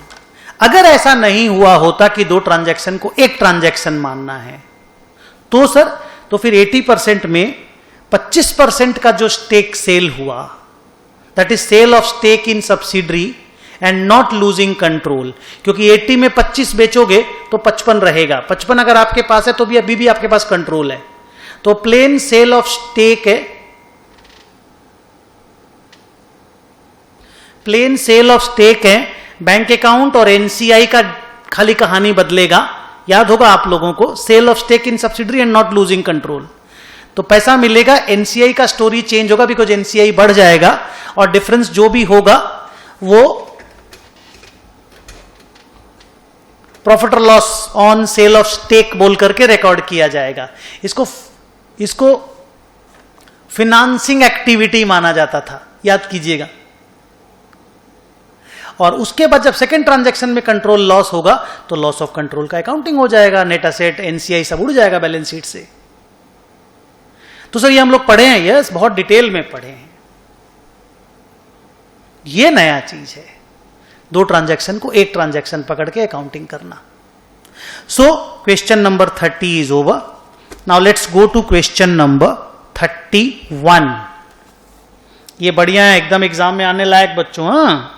अगर ऐसा नहीं हुआ होता कि 2 ट्रांजैक्शन को एक ट्रांजैक्शन मानना है तो सर, तो फिर 80% में 25% का जो स्टेक सेल हुआ that is sale of stake in subsidiary and not losing control, क्योंकि 80 में 25 बेचोगे तो 55 रहेगा, 55 अगर आपके पास है तो भी अभी भी आपके पास कंट्रोल है। तो प्लेन सेल ऑफ स्टेक है, प्लेन सेल ऑफ स्टेक है, बैंक अकाउंट और एनसीआई का खाली कहानी बदलेगा, याद होगा आप लोगों को, sale of stake in subsidiary and not losing control. तो पैसा मिलेगा, एनसीआई का स्टोरी चेंज होगा बिकॉज एनसीआई बढ़ जाएगा और डिफरेंस जो भी होगा वो प्रॉफिट और loss on sale of stake बोल करके रिकॉर्ड किया जाएगा। इसको फिनांसिंग एक्टिविटी माना जाता था, याद कीजिएगा। और उसके बाद जब सेकेंड ट्रांजैक्शन में कंट्रोल लॉस होगा तो लॉस ऑफ कंट्रोल का अकाउंटिंग हो जाएगा, नेट एसेट एनसीआई सब उड़ जाएगा बैलेंस शीट से। तो सर ये हम लोग पढ़े हैं, यस, बहुत डिटेल में पढ़े हैं। ये नया चीज है, दो ट्रांजैक्शन को एक ट्रांजैक्शन पकड़ के अकाउंटिंग करना। So question number 30 is over. Now let's go to question number 31। ये बढ़िया है, एकदम एग्जाम में आने लायक बच्चों। हाँ,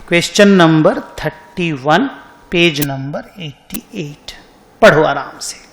क्वेश्चन नंबर 31 पेज नंबर 88, पढ़ो आराम से।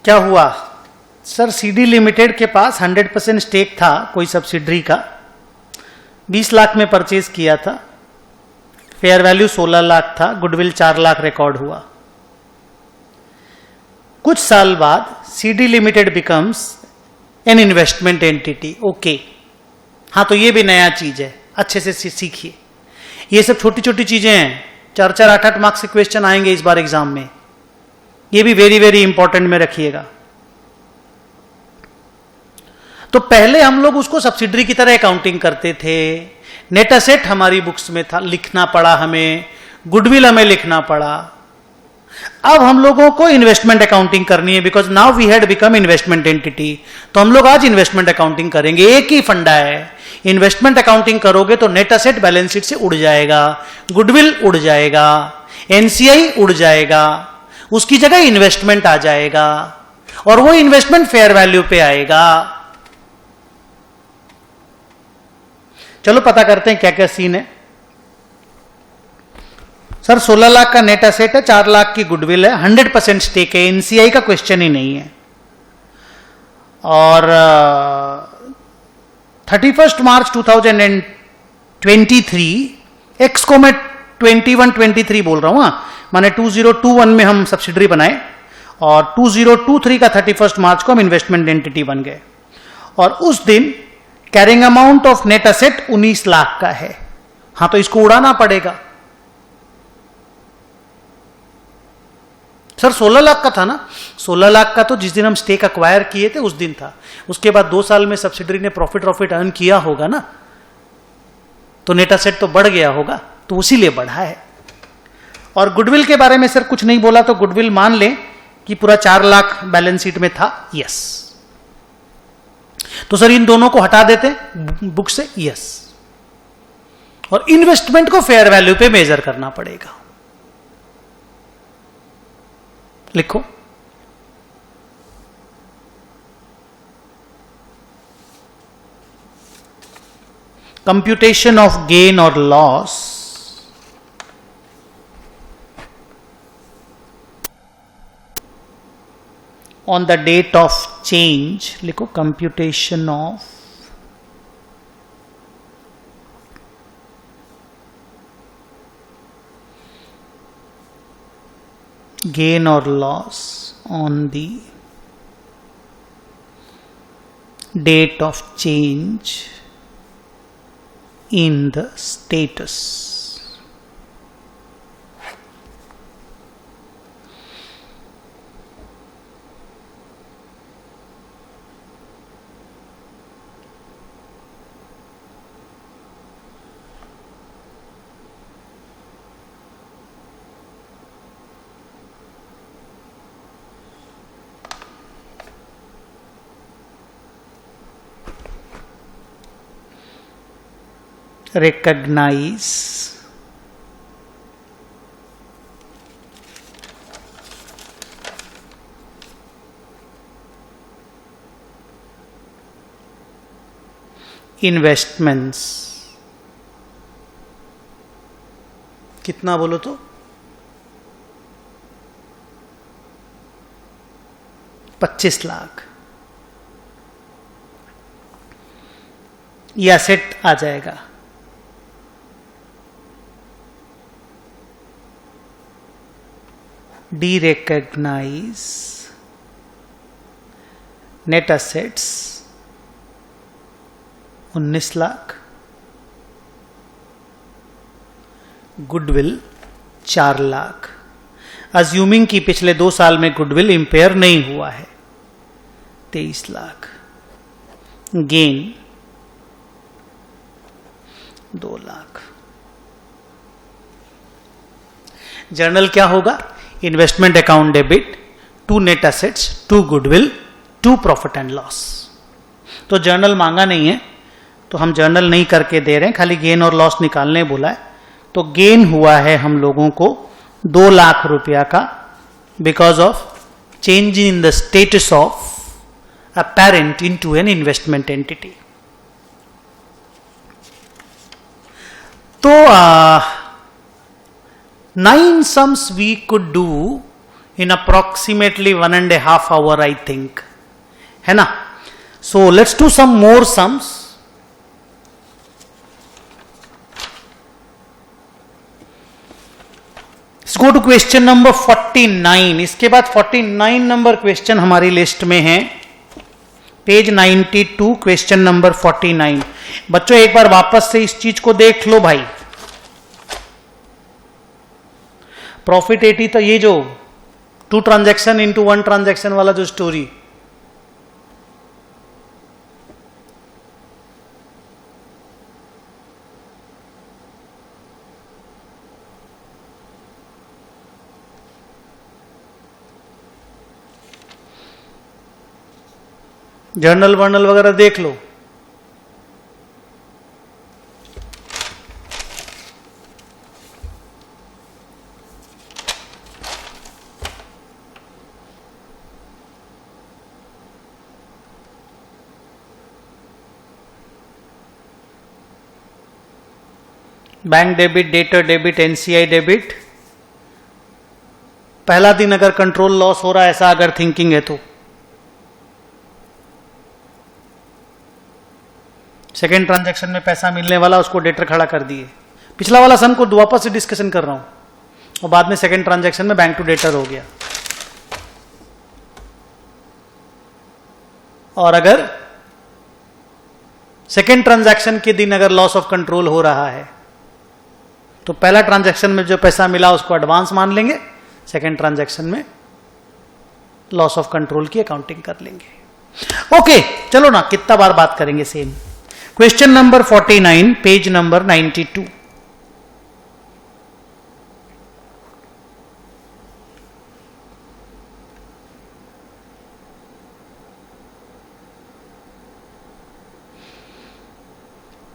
क्या हुआ सर, सीडी लिमिटेड के पास 100% स्टेक था कोई सब्सिडरी का, 20 लाख में परचेज किया था, फेयर वैल्यू 16 लाख था, गुडविल 4 लाख रिकॉर्ड हुआ। कुछ साल बाद CD limited becomes N investment entity. Okay, हाँ, तो ये भी नया चीज है, अच्छे से सीखिए। ये सब छोटी छोटी चीजें हैं, 4-4, 8-8 मार्क्स से क्वेश्चन आएंगे इस बार एग्जाम में, ये भी वेरी वेरी इंपॉर्टेंट में रखिएगा। तो पहले हम लोग उसको सब्सिडरी की तरह अकाउंटिंग करते थे, नेट एसेट हमारी बुक्स में था, लिखना पड़ा हमें, गुडविल हमें लिखना पड़ा। अब हम लोगों को इन्वेस्टमेंट अकाउंटिंग करनी है because now we had become investment entity. तो हम लोग आज इन्वेस्टमेंट अकाउंटिंग करेंगे। एक ही फंडा है, इन्वेस्टमेंट अकाउंटिंग करोगे तो नेट एसेट बैलेंस शीट से उड़ जाएगा, गुडविल उड़ जाएगा, एनसीआई उड़ जाएगा, उसकी जगह इन्वेस्टमेंट आ जाएगा और वो इन्वेस्टमेंट फेयर वैल्यू पे आएगा। चलो पता करते हैं क्या क्या सीन है। सर 16 लाख का नेट एसेट है, 4 लाख की गुडविल है, 100% स्टेक है, एनसीआई का क्वेश्चन ही नहीं है। और 31 मार्च 2023 एक्स को मैं 21-23 बोल रहा हूं, माने 2021 में हम सब्सिडरी बनाए और 2023 का 31 मार्च को हम इन्वेस्टमेंट एंटिटी बन गए। और उस दिन carrying amount of net asset 19 lakh का है। हाँ, तो इसको उड़ाना पड़ेगा। सर 16 लाख का था ना, 16 लाख का तो जिस दिन हम स्टेक अक्वायर किए थे उस दिन था। उसके बाद 2 साल में सब्सिडरी ने प्रॉफिट अर्न किया होगा ना, तो नेट एसेट तो बढ़ गया होगा, तो उसी लिए बढ़ा है। और गुडविल के बारे में सर कुछ नहीं बोला, तो गुडविल मान लें कि पूरा 4 लाख बैलेंस शीट में था, यस। तो सर इन दोनों को हटा देते बुक से, यस। और इन्वेस्टमेंट को फेयर वैल्यू पे मेजर करना पड़ेगा। लिखो computation of gain or loss on the date of change, लिखो computation of gain or loss on the date of change in the status. Recognize investments, कितना बोलो तो 25 लाख ये एसेट आ जाएगा। Derecognize net assets 19 lakh, goodwill 4 lakh, assuming कि पिछले 2 साल में गुडविल इंपेयर नहीं हुआ है 23 लाख, गेन 2 लाख। जर्नल क्या होगा? Investment account debit, 2 net assets, 2 goodwill, 2 profit and loss. तो जर्नल मांगा नहीं है तो हम जर्नल नहीं करके दे रहे हैं, खाली गेन और लॉस निकालने बोला है। तो गेन हुआ है हम लोगों को 2 लाख रुपया का because of change in the status of a parent into an investment entity. तो 9 sums we could do in approximately 1.5 hours, I think, है ना? So let's do some more sums. Let's go to question number 49. इसके बाद 49 number question हमारी list में है, page 92, question number 49। बच्चों एक बार वापस से इस चीज को देख लो भाई। प्रॉफिट 80 तो ये जो 2 ट्रांजैक्शन इंटू 1 ट्रांजैक्शन वाला जो स्टोरी, जर्नल वर्नल वगैरह देख लो। Bank debit, debtor debit, NCI debit. पहला दिन अगर कंट्रोल लॉस हो रहा है, ऐसा अगर थिंकिंग है तो सेकेंड ट्रांजैक्शन में पैसा मिलने वाला, उसको डेटर खड़ा कर दिए। पिछला वाला सम को वापस से डिस्कशन कर रहा हूं और बाद में सेकेंड ट्रांजैक्शन में बैंक टू डेटर हो गया। और अगर सेकेंड ट्रांजैक्शन के दिन अगर लॉस ऑफ कंट्रोल हो रहा है तो पहला ट्रांजैक्शन में जो पैसा मिला उसको एडवांस मान लेंगे, सेकेंड ट्रांजैक्शन में लॉस ऑफ कंट्रोल की अकाउंटिंग कर लेंगे। ओके, चलो ना, कितना बार बात करेंगे same. Question number 49, page number 92।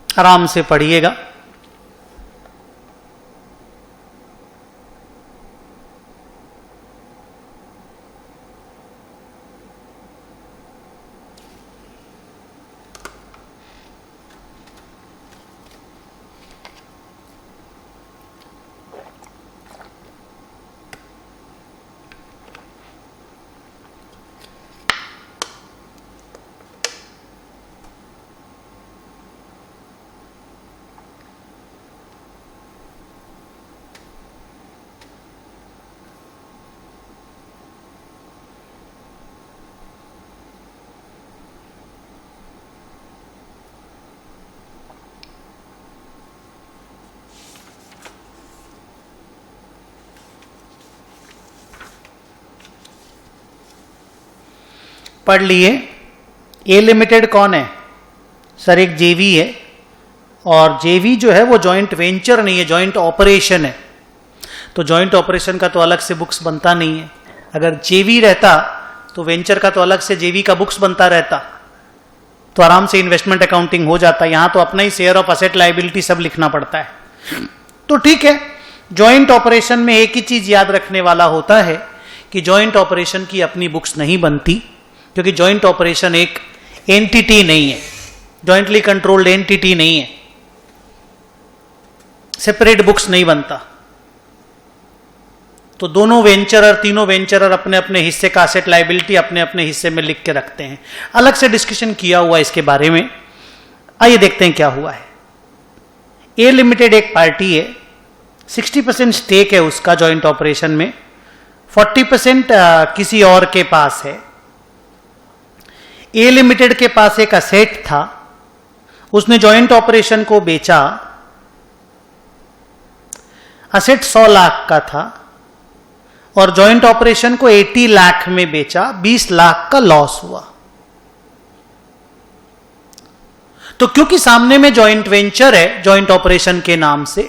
आराम से पढ़िएगा। पढ़ लिए। ए लिमिटेड कौन है सर? एक जेवी है, और जेवी जो है वो जॉइंट वेंचर नहीं है, जॉइंट ऑपरेशन है। तो जॉइंट ऑपरेशन का तो अलग से बुक्स बनता नहीं है। अगर जेवी रहता तो वेंचर का तो अलग से जेवी का बुक्स बनता रहता, तो आराम से इन्वेस्टमेंट अकाउंटिंग हो जाता। यहां तो अपना ही शेयर ऑफ असेट लायबिलिटी सब लिखना पड़ता है। तो ठीक है, जॉइंट ऑपरेशन में एक ही चीज याद रखने वाला होता है कि जॉइंट ऑपरेशन की अपनी बुक्स नहीं बनती, क्योंकि जॉइंट ऑपरेशन एक एंटिटी नहीं है, जॉइंटली कंट्रोल्ड एंटिटी नहीं है, सेपरेट बुक्स नहीं बनता। तो दोनों वेंचरर, तीनों वेंचरर अपने अपने हिस्से का असेट लायबिलिटी अपने अपने हिस्से में लिख के रखते हैं। अलग से डिस्कशन किया हुआ इसके बारे में। आइए देखते हैं क्या हुआ है। ए लिमिटेड एक पार्टी है, 60% स्टेक है उसका जॉइंट ऑपरेशन में, 40% किसी और के पास है। ए लिमिटेड के पास एक असेट था, उसने जॉइंट ऑपरेशन को बेचा। असेट 100 लाख का था और जॉइंट ऑपरेशन को 80 लाख में बेचा, 20 लाख का लॉस हुआ। तो क्योंकि सामने में जॉइंट वेंचर है जॉइंट ऑपरेशन के नाम से,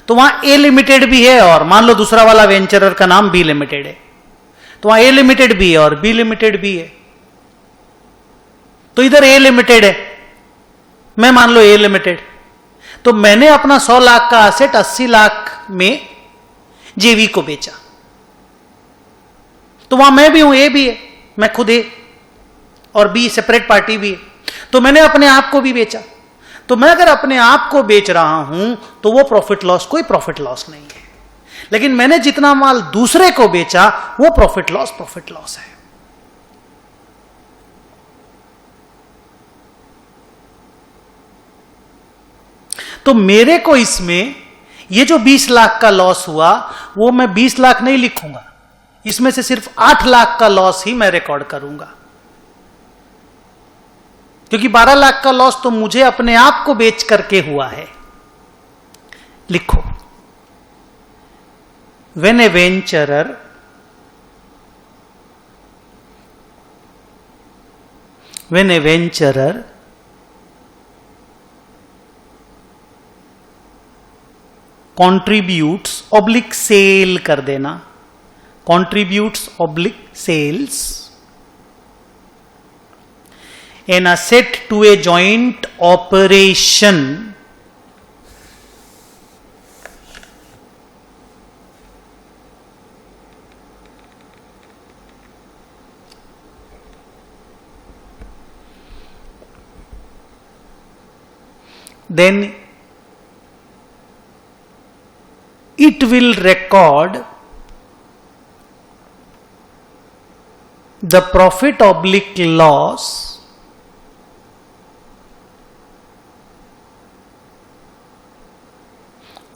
तो वहां ए लिमिटेड भी है और मान लो दूसरा वाला वेंचरर का नाम बी लिमिटेड है, तो वहां ए लिमिटेड भी है और बी लिमिटेड भी है। तो इधर ए लिमिटेड है, मैं मान लो ए लिमिटेड, तो मैंने अपना 100 लाख का असेट 80 लाख में जेवी को बेचा। तो वहां मैं भी हूं, ए भी है, मैं खुद ए और बी सेपरेट पार्टी भी है, तो मैंने अपने आप को भी बेचा। तो मैं अगर अपने आप को बेच रहा हूं तो वो प्रॉफिट लॉस, कोई प्रॉफिट लॉस नहीं है। लेकिन मैंने जितना माल दूसरे को बेचा वो प्रॉफिट लॉस है। तो मेरे को इसमें ये जो 20 लाख का लॉस हुआ वो मैं 20 लाख नहीं लिखूंगा, इसमें से सिर्फ 8 लाख का लॉस ही मैं रिकॉर्ड करूंगा, क्योंकि 12 लाख का लॉस तो मुझे अपने आप को बेच करके हुआ है। लिखो, when a venturer contributes oblique sell कर देना, contributes oblique sells an asset to a joint operation then it will record the profit oblique loss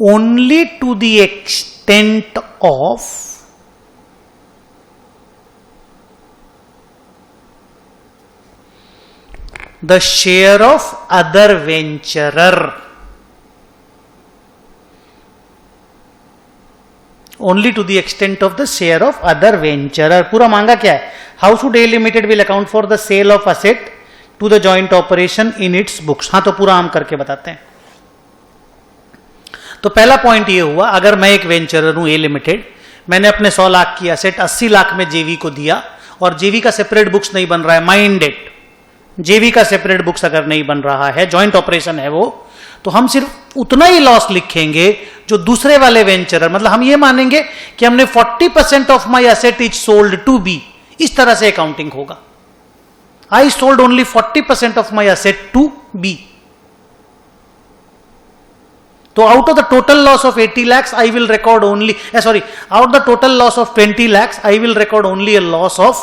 only to the extent of the share of other venturer. Only to the extent of the share of other venturer. पूरा मांगा क्या है? How should A Limited will account for the sale of asset to the joint operation in its books? हाँ, तो पूरा हम करके बताते हैं। तो पहला पॉइंट ये हुआ, अगर मैं एक वेंचरर हूं ए लिमिटेड, मैंने अपने 100 लाख की एसेट 80 लाख में जेवी को दिया और जेवी का सेपरेट बुक्स नहीं बन रहा है, माइंड इट, जेवी का सेपरेट बुक्स अगर नहीं बन रहा है, जॉइंट ऑपरेशन है वो, तो हम सिर्फ उतना ही लॉस लिखेंगे जो दूसरे वाले वेंचरर, मतलब हम ये मानेंगे कि हमने 40% of my asset is sold to B, इस तरह से अकाउंटिंग होगा। I sold only 40% of my asset to B, तो out of the total loss of 80 lakhs I will record only, out the total loss of 20 lakhs I will record only a loss of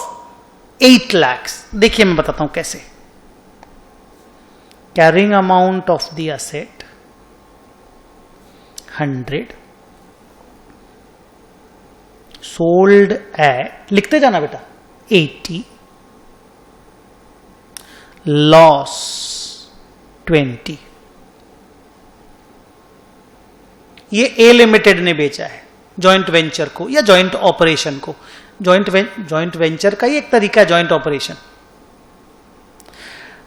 8 lakhs। देखिए मैं बताता हूं कैसे। Carrying amount of the asset 100, sold at, लिखते जाना बेटा, 80, loss 20। ये ए limited ने बेचा है, जॉइंट वेंचर को या जॉइंट ऑपरेशन को। जॉइंट वेंचर का ही एक तरीका है जॉइंट ऑपरेशन।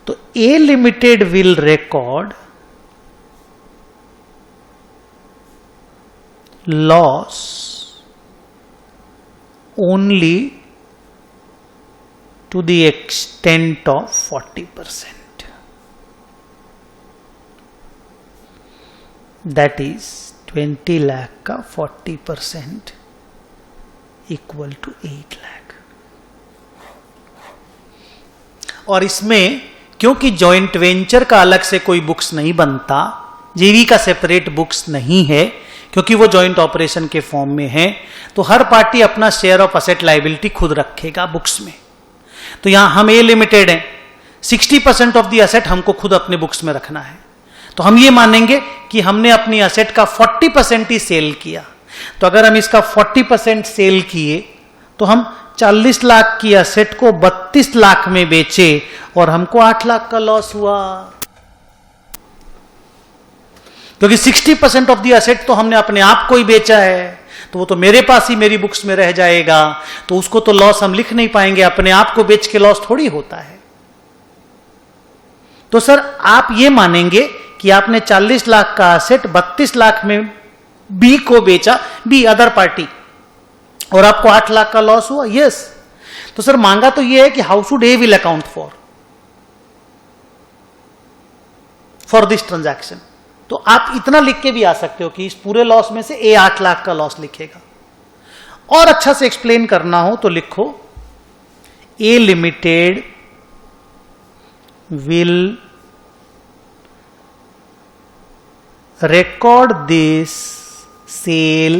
तो A limited will record loss only to the extent of 40%. That is 20 lakh का 40% equal to 8 lakh। और इसमें क्योंकि जॉइंट वेंचर का अलग से कोई बुक्स नहीं बनता, जेवी का सेपरेट बुक्स नहीं है, क्योंकि वो जॉइंट ऑपरेशन के फॉर्म में है, तो हर पार्टी अपना शेयर ऑफ असेट लायबिलिटी खुद रखेगा बुक्स में। तो यहां हम ए लिमिटेड हैं, 60% ऑफ द असेट हमको खुद अपने बुक्स में रखना है। तो हम ये मानेंगे कि हमने अपनी असेट का 40% ही सेल किया। तो अगर हम इसका 40% सेल किए तो हम 40 लाख की असेट को 32 लाख में बेचे और हमको 8 लाख का लॉस हुआ, क्योंकि 60% ऑफ द असेट तो हमने अपने आप को ही बेचा है, तो वो तो मेरे पास ही मेरी बुक्स में रह जाएगा, तो उसको तो लॉस हम लिख नहीं पाएंगे। अपने आप को बेच के लॉस थोड़ी होता है। तो सर आप ये मानेंगे कि आपने 40 लाख का असेट 32 लाख में बी को बेचा, बी अदर पार्टी, और आपको 8 लाख का लॉस हुआ। यस। तो सर मांगा तो ये है कि how should A will account for this transaction. तो आप इतना लिख के भी आ सकते हो कि इस पूरे लॉस में से ए 8 लाख का लॉस लिखेगा। और अच्छा से एक्सप्लेन करना हो तो लिखो A limited will record this sale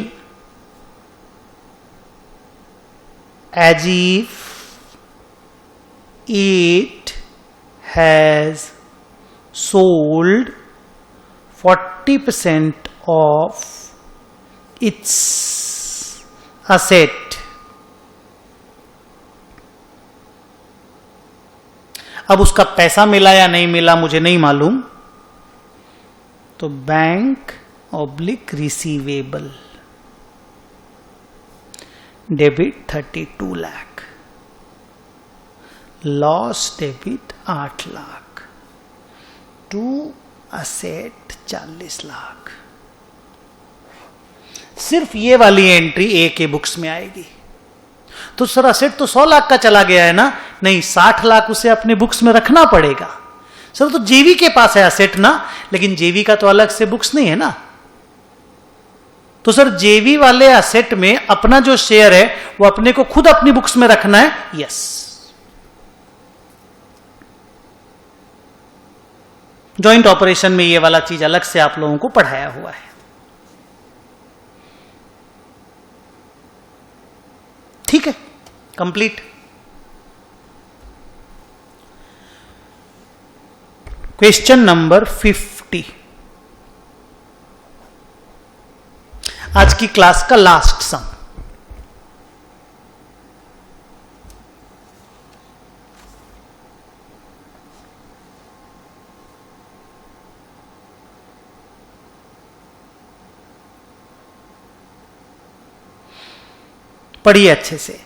as if it has sold 40% of its asset। अब उसका पैसा मिला या नहीं मिला मुझे नहीं मालूम, तो bank oblique receivable debit 32 lakh, loss debit 8 lakh, to asset 40 lakh. सिर्फ ये वाली एंट्री ए के बुक्स में आएगी। तो सर असेट तो 100 लाख का चला गया है ना? नहीं, 60 लाख उसे अपने बुक्स में रखना पड़ेगा। सर तो जेवी के पास है असेट ना, लेकिन जेवी का तो अलग से बुक्स नहीं है ना। तो सर जेवी वाले असेट में अपना जो शेयर है वो अपने को खुद अपनी बुक्स में रखना है। यस। जॉइंट ऑपरेशन में ये वाला चीज अलग से आप लोगों को पढ़ाया हुआ है। ठीक है, कंप्लीट। क्वेश्चन नंबर 50, आज की क्लास का लास्ट सम। पढ़िए अच्छे से।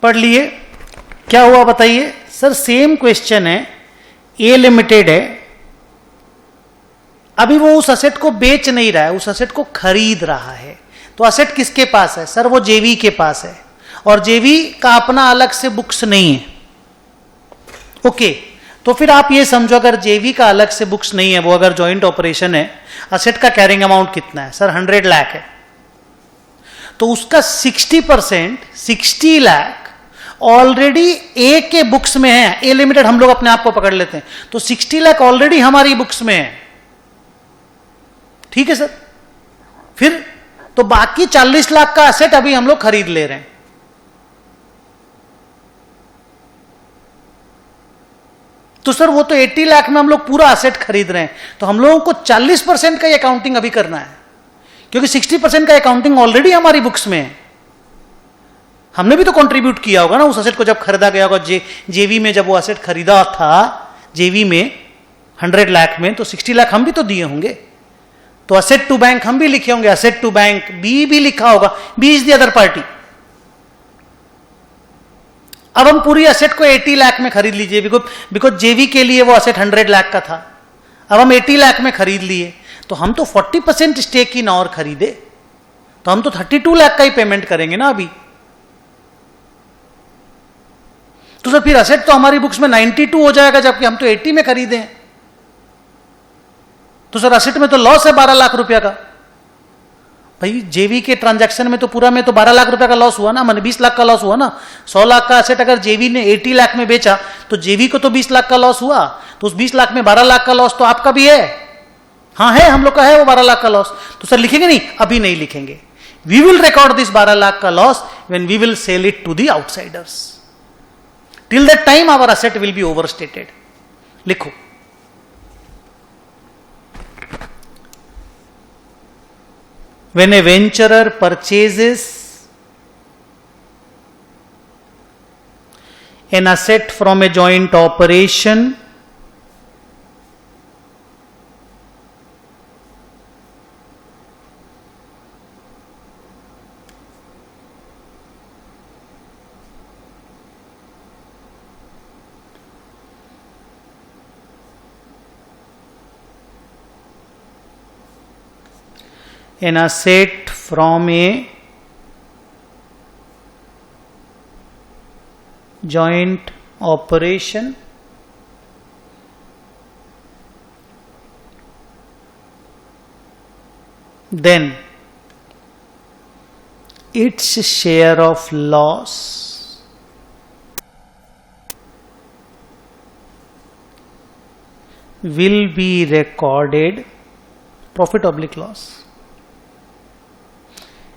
पढ़ लिए। क्या हुआ बताइए सर? सेम क्वेश्चन है, ए लिमिटेड है, अभी वो उस असेट को बेच नहीं रहा है, उस असेट को खरीद रहा है। तो असेट किसके पास है सर? वो जेवी के पास है, और जेवी का अपना अलग से बुक्स नहीं है। ओके, तो फिर आप ये समझो, अगर जेवी का अलग से बुक्स नहीं है, वो अगर जॉइंट ऑपरेशन है, असेट का कैरिंग अमाउंट कितना है सर? 100 लाख है। तो उसका 60%, 60 लाख ऑलरेडी ए के बुक्स में है। ए लिमिटेड हम लोग अपने आप को पकड़ लेते हैं, तो 60 लाख ऑलरेडी हमारी बुक्स में है। ठीक है सर? फिर तो बाकी 40 लाख का असेट अभी हम लोग खरीद ले रहे हैं। तो सर वो तो 80 लाख में हम लोग पूरा असेट खरीद रहे हैं, तो हम लोगों को 40% का अकाउंटिंग अभी करना है, क्योंकि 60% का अकाउंटिंग ऑलरेडी हमारी बुक्स में है। हमने भी तो कंट्रीब्यूट किया होगा ना उस असेट को जब खरीदा गया होगा। जेवी में जब वो असेट खरीदा था, जेवी में 100 लाख में, तो 60 लाख हम भी तो दिए होंगे। तो असेट टू बैंक हम भी लिखे होंगे, असेट टू बैंक बी भी लिखा होगा, B is the other party. अब हम पूरी असेट को 80 लाख में खरीद लीजिए, बिकॉज जेवी के लिए वो असेट 100 लाख का था। अब हम 80 लाख में खरीद लिए, तो हम तो 40% स्टेक इन और खरीदे, तो हम तो 32 लाख का ही पेमेंट करेंगे ना अभी। तो सर फिर असेट तो हमारी बुक्स में 92 हो जाएगा, जबकि हम तो 80 में खरीदे हैं। तो सर असेट में तो लॉस है 12 लाख रुपया का। भाई जेवी के ट्रांजैक्शन में तो पूरा में तो 12 लाख रुपया का लॉस हुआ ना, माने 20 लाख का लॉस हुआ ना। 100 लाख का असेट अगर जेवी ने 80 लाख में बेचा, तो जेवी को तो 20 लाख का लॉस हुआ, तो उस 20 लाख में 12 लाख का लॉस तो आपका भी है। हाँ है, हम लोग का है वो 12 लाख का लॉस। तो सर लिखेंगे नहीं? अभी नहीं लिखेंगे। We will record this 12 lakh का loss when we will sell it to the outsiders. Till that time our asset will be overstated. लिखो, when a venturer purchases an asset from a joint operation, an asset from a joint operation, then its share of loss will be recorded, profit oblique loss.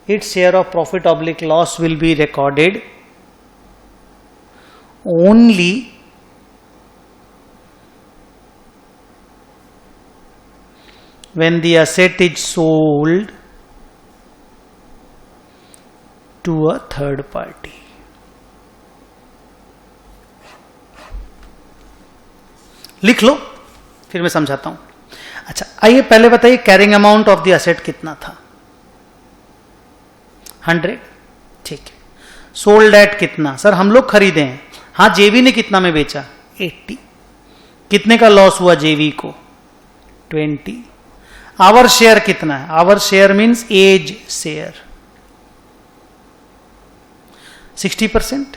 Its share of profit oblique loss will be recorded only when the asset is sold to a third party. लिख लो, फिर मैं समझाता हूं। अच्छा आइए पहले बताइए carrying amount of the asset कितना था? 100। ठीक है। सोल्ड एट कितना? सर हम लोग खरीदे हैं। हाँ जेवी ने कितना में बेचा? 80। कितने का लॉस हुआ जेवी को? 20। आवर शेयर कितना है? Our share means as share 60%,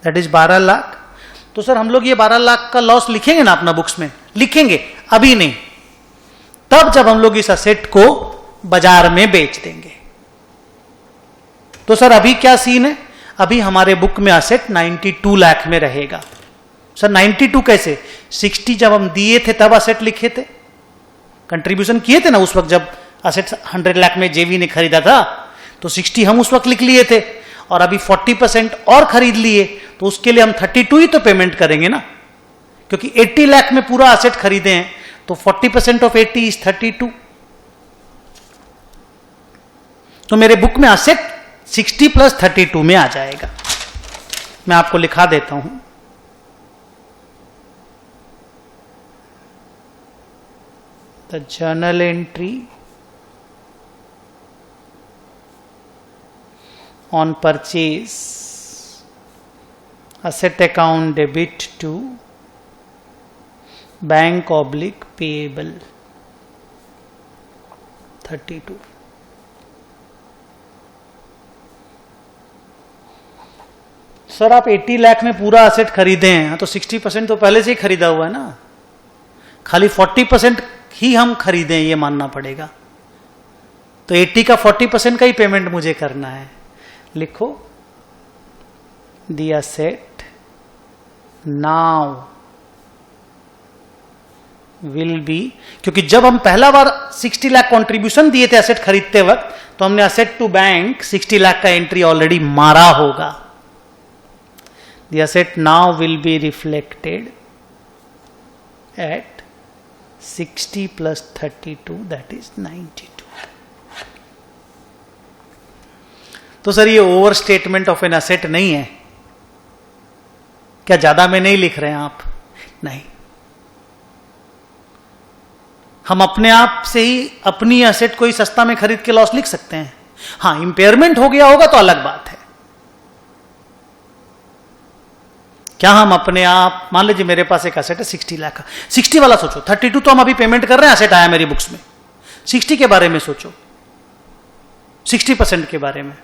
that is 12 lakh. तो सर हम लोग ये 12 लाख का लॉस लिखेंगे ना अपना बुक्स में? लिखेंगे, अभी नहीं, तब जब हम लोग इस असेट को बाजार में बेच देंगे। तो सर अभी क्या सीन है? अभी हमारे बुक में असेट 92 लाख में रहेगा। सर 92 कैसे? 60 जब हम दिए थे तब असेट लिखे थे, कंट्रीब्यूशन किए थे ना उस वक्त जब असेट 100 लाख में जेवी ने खरीदा था, तो 60 हम उस वक्त लिख लिए थे, और अभी 40% और खरीद लिए, तो उसके लिए हम 32 ही तो पेमेंट करेंगे ना, क्योंकि 80 लाख में पूरा असेट खरीदे हैं, तो 40% ऑफ 80 इज 32। तो मेरे बुक में असेट 60 प्लस 32 में आ जाएगा। मैं आपको लिखा देता हूं। The journal entry on purchase asset account debit to bank oblique payable 32. Sir आप 80 लाख में पूरा असेट खरीदे हैं तो 60% तो पहले से ही खरीदा हुआ है ना, खाली 40% ही हम खरीदें ये मानना पड़ेगा। तो 80 का 40% का ही पेमेंट मुझे करना है। लिखो the asset now will be, क्योंकि जब हम पहला बार 60 लाख कंट्रीब्यूशन दिए थे असेट खरीदते वक्त, तो हमने असेट टू बैंक 60 लाख का एंट्री ऑलरेडी मारा होगा। The asset now will be reflected eight 60 plus 32 that is 92। तो सर ये over statement of an asset नहीं है क्या? ज्यादा में नहीं लिख रहे हैं आप? नहीं, हम अपने आप से ही अपनी असेट को ही सस्ता में खरीद के लॉस लिख सकते हैं। हां, इंपेयरमेंट हो गया होगा तो अलग बात है। क्या हम अपने आप, मान लीजिए मेरे पास एक असेट है 60 लाख का, 60 वाला सोचो, 32 तो हम अभी पेमेंट कर रहे हैं, असेट आया मेरी बुक्स में। 60 के बारे में सोचो, 60% के बारे में।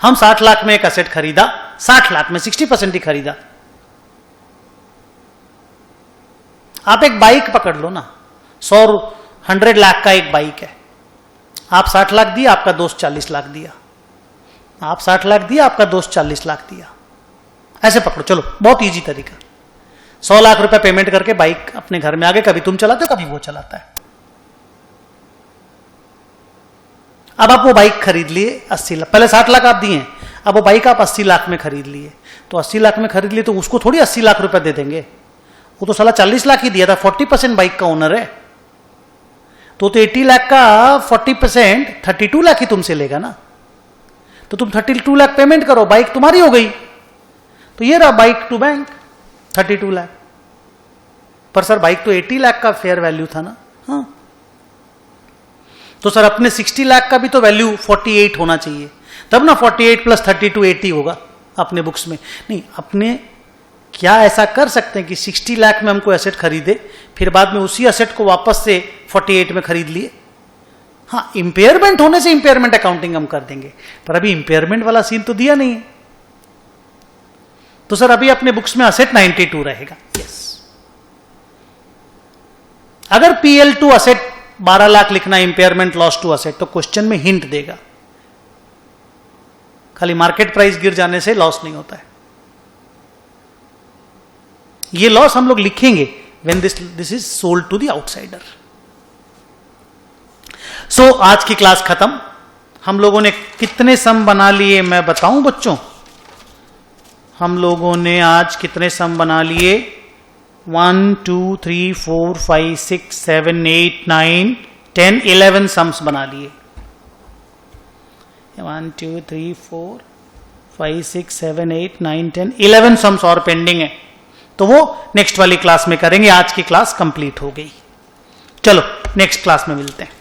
हम 60 लाख में एक असेट खरीदा, 60 लाख में 60% ही खरीदा। आप एक बाइक पकड़ लो ना, 100 लाख का एक बाइक है, आप 60 लाख दिया, आपका दोस्त 40 लाख दिया, आप 60 लाख दिया, आपका दोस्त 40 लाख दिया, ऐसे पकड़ो। चलो बहुत इजी तरीका, 100 लाख रुपए पेमेंट करके बाइक अपने घर में आ गए, कभी तुम चलाते हो कभी वो चलाता है। अब आप वो बाइक खरीद लिए 80 लाख, पहले 60 लाख आप दिए, अब वो बाइक आप 80 लाख में खरीद लिए। तो 80 लाख में खरीद लिए तो उसको थोड़ी 80 लाख रुपए दे देंगे, वो तो साला 40 लाख ही दिया था, 40% बाइक का ओनर है। तो 80 लाख का 40% 32 लाख ही तुमसे लेगा ना, तो तुम 32 लाख पेमेंट करो, बाइक तुम्हारी हो गई। तो ये रहा बाइक टू बैंक 32 लाख। पर सर बाइक तो 80 लाख का फेयर वैल्यू था ना। हाँ, तो सर अपने 60 लाख का भी तो वैल्यू 48 होना चाहिए, तब ना 48 प्लस 32 80 होगा अपने बुक्स में। नहीं, अपने क्या ऐसा कर सकते हैं कि 60 लाख में हमको एसेट खरीदे, फिर बाद में उसी एसेट को वापस से 48 में खरीद लिए? हाँ, इंपेयरमेंट होने से इंपेयरमेंट अकाउंटिंग हम कर देंगे, पर अभी इंपेयरमेंट वाला सीन तो दिया नहीं है। तो सर अभी अपने बुक्स में असेट 92 रहेगा। यस, अगर PL2 असेट 12 लाख लिखना, इंपेयरमेंट लॉस टू असेट, तो क्वेश्चन में हिंट देगा, खाली मार्केट प्राइस गिर जाने से लॉस नहीं होता है। ये लॉस हम लोग लिखेंगे when this is sold to the outsider. So आज की क्लास खत्म। हम लोगों ने कितने सम बना लिए मैं बताऊं बच्चों? हम लोगों ने आज कितने सम बना लिए? 1 2 3 4 5 6 7 8 9 10 11 सम्स बना लिए। 1 2 3 4 5 6 7 8 9 10 11 सम्स और पेंडिंग है, तो वो नेक्स्ट वाली क्लास में करेंगे। आज की क्लास कंप्लीट हो गई। चलो नेक्स्ट क्लास में मिलते हैं।